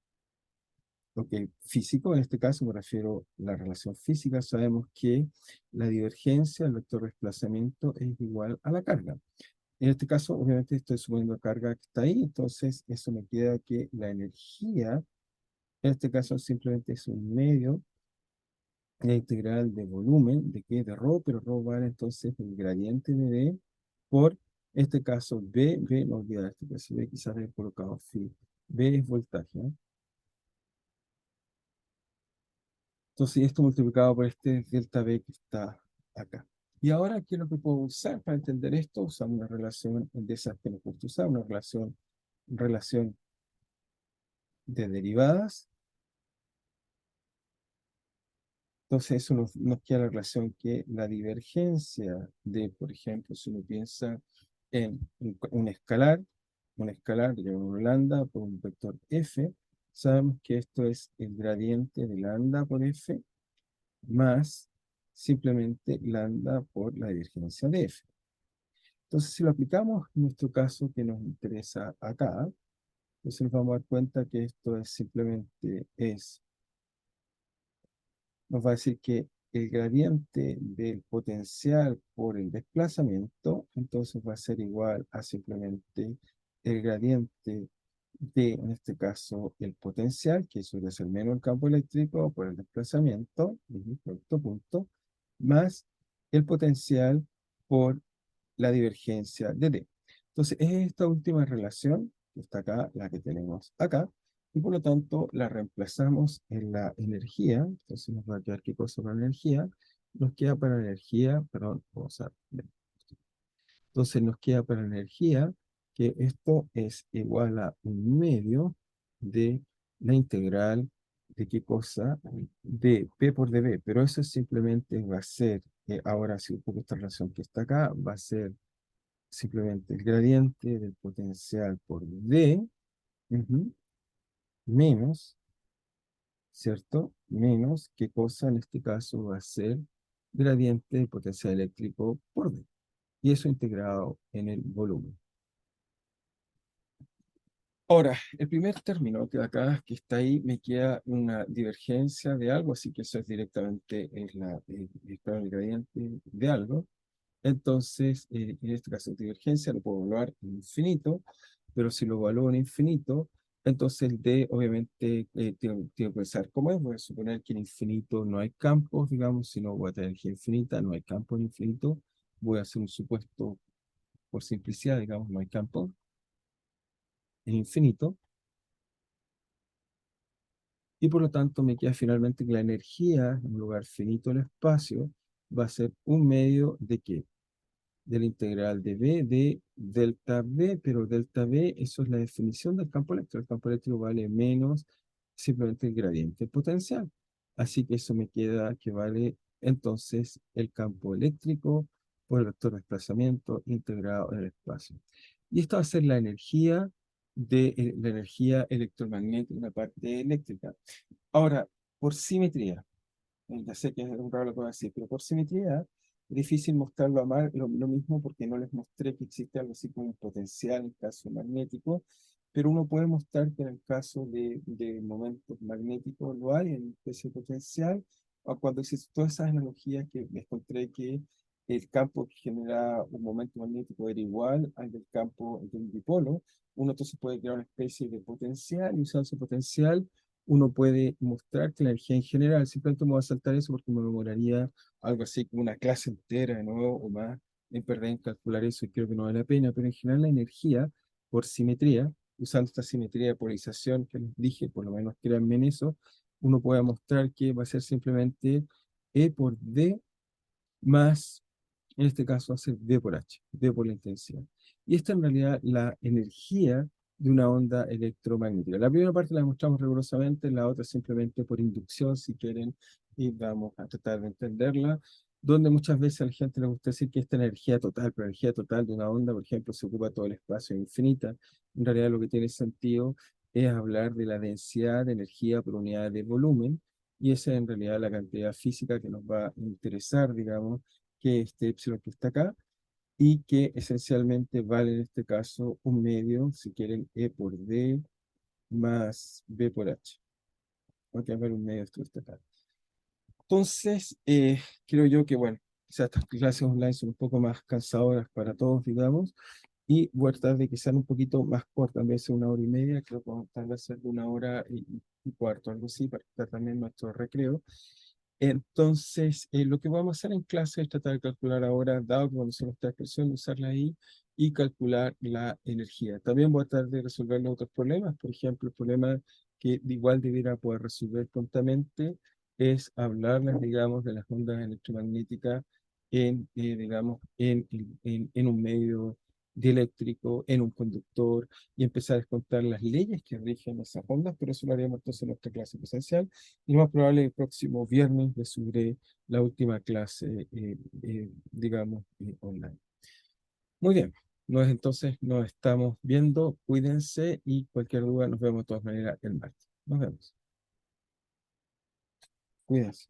ok, físico, en este caso me refiero a la relación física, sabemos que la divergencia, el vector de desplazamiento es igual a la carga. En este caso, obviamente estoy suponiendo la carga que está ahí, entonces eso me queda que la energía, en este caso simplemente es un medio, la integral de volumen, de que de ρ, pero ρ vale entonces el gradiente de B por, este caso, B, no olvidar esto, que si B quizás he colocado phi, B es voltaje, ¿no? Entonces esto multiplicado por este delta B que está acá. Y ahora, ¿qué es lo que puedo usar para entender esto? Usar una relación de esas que nos gusta usar, una relación de derivadas. Entonces eso nos queda la relación que la divergencia de, por ejemplo, si uno piensa en un escalar que llamamos lambda por un vector f, sabemos que esto es el gradiente de lambda por f más simplemente lambda por la divergencia de f. Entonces si lo aplicamos en nuestro caso que nos interesa acá, entonces nos vamos a dar cuenta que esto es simplemente nos va a decir que el gradiente del potencial por el desplazamiento, entonces va a ser igual a simplemente el gradiente de, en este caso, el potencial, que suele ser menos el campo eléctrico por el desplazamiento, punto, punto, más el potencial por la divergencia de D. Entonces, es esta última relación, que está acá, la que tenemos acá, y por lo tanto la reemplazamos en la energía. Entonces nos va a quedar qué cosa para la energía. Nos queda para la energía, perdón, vamos a ver. Entonces nos queda para la energía que esto es igual a un medio de la integral de qué cosa, de P por dB, pero eso simplemente va a ser, ahora si un poco esta relación que está acá, va a ser simplemente el gradiente del potencial por D, menos, ¿cierto? Menos, ¿qué cosa en este caso va a ser gradiente de potencial eléctrico por D? Y eso integrado en el volumen. Ahora, el primer término que acá, que está ahí, me queda una divergencia de algo, así que eso es directamente el gradiente de algo. entonces, en este caso de divergencia lo puedo evaluar en infinito, pero si lo evalúo en infinito, entonces el D obviamente tengo que pensar cómo es. Voy a suponer que en infinito no hay campos, digamos, si no voy a tener energía infinita, no hay campo en infinito. Voy a hacer un supuesto por simplicidad, digamos, no hay campo en infinito. Y por lo tanto me queda finalmente que la energía, en un lugar finito del espacio, va a ser un medio de ¿qué? De la integral de B de delta B, pero delta B, eso es la definición del campo eléctrico. El campo eléctrico vale menos simplemente el gradiente potencial. Así que eso me queda que vale entonces el campo eléctrico por el vector de desplazamiento integrado en el espacio. Y esta va a ser la energía la energía electromagnética en la parte eléctrica. Ahora, por simetría, ya sé que es un raro lo que voy a decir, pero por simetría es difícil mostrarlo a más lo mismo porque no les mostré que existe algo así como un potencial en el caso magnético, pero uno puede mostrar que en el caso de momentos magnéticos lo hay en especie de potencial, o cuando existen todas esas analogías que les encontré que el campo que genera un momento magnético era igual al del campo de un dipolo, uno entonces puede crear una especie de potencial y usando ese potencial uno puede mostrar que la energía en general, simplemente me voy a saltar eso porque me demoraría algo así como una clase entera de nuevo o más en perder en calcular eso y creo que no vale la pena, pero en general la energía por simetría, usando esta simetría de polarización que les dije, por lo menos créanme en eso, uno puede mostrar que va a ser simplemente E por D más, en este caso va a ser D por H, D por la intensidad. Y esta en realidad la energía de una onda electromagnética. La primera parte la demostramos rigurosamente, la otra simplemente por inducción, si quieren, y vamos a tratar de entenderla, donde muchas veces a la gente le gusta decir que esta energía total, pero la energía total de una onda, por ejemplo, se ocupa todo el espacio infinita. En realidad lo que tiene sentido es hablar de la densidad de energía por unidad de volumen, y esa es en realidad la cantidad física que nos va a interesar, digamos, que este epsilon que está acá, y que esencialmente vale en este caso un medio, si quieren, E por D más B por H. Ok, vale un medio esto está acá. Entonces, creo yo que, bueno, quizás estas clases online son un poco más cansadoras para todos, digamos, y voy a tratar de que sean un poquito más cortas, en vez de 1 hora y media, creo que vamos a tratar de hacer de 1 hora y cuarto, algo así, para estar también nuestro recreo. Entonces, lo que vamos a hacer en clase es tratar de calcular ahora, dado que conocemos nuestra expresión, usarla ahí y calcular la energía. También voy a tratar de resolver los otros problemas, por ejemplo, el problema que igual debiera poder resolver prontamente es hablarles, digamos, de las ondas electromagnéticas digamos, en un medio dieléctrico, en un conductor, y empezar a descontar las leyes que rigen esas ondas, pero eso lo haremos entonces en nuestra clase presencial. Y lo más probable el próximo viernes les subiré la última clase, digamos, online. Muy bien, entonces nos estamos viendo, cuídense y cualquier duda nos vemos de todas maneras el martes. Nos vemos. Cuídense.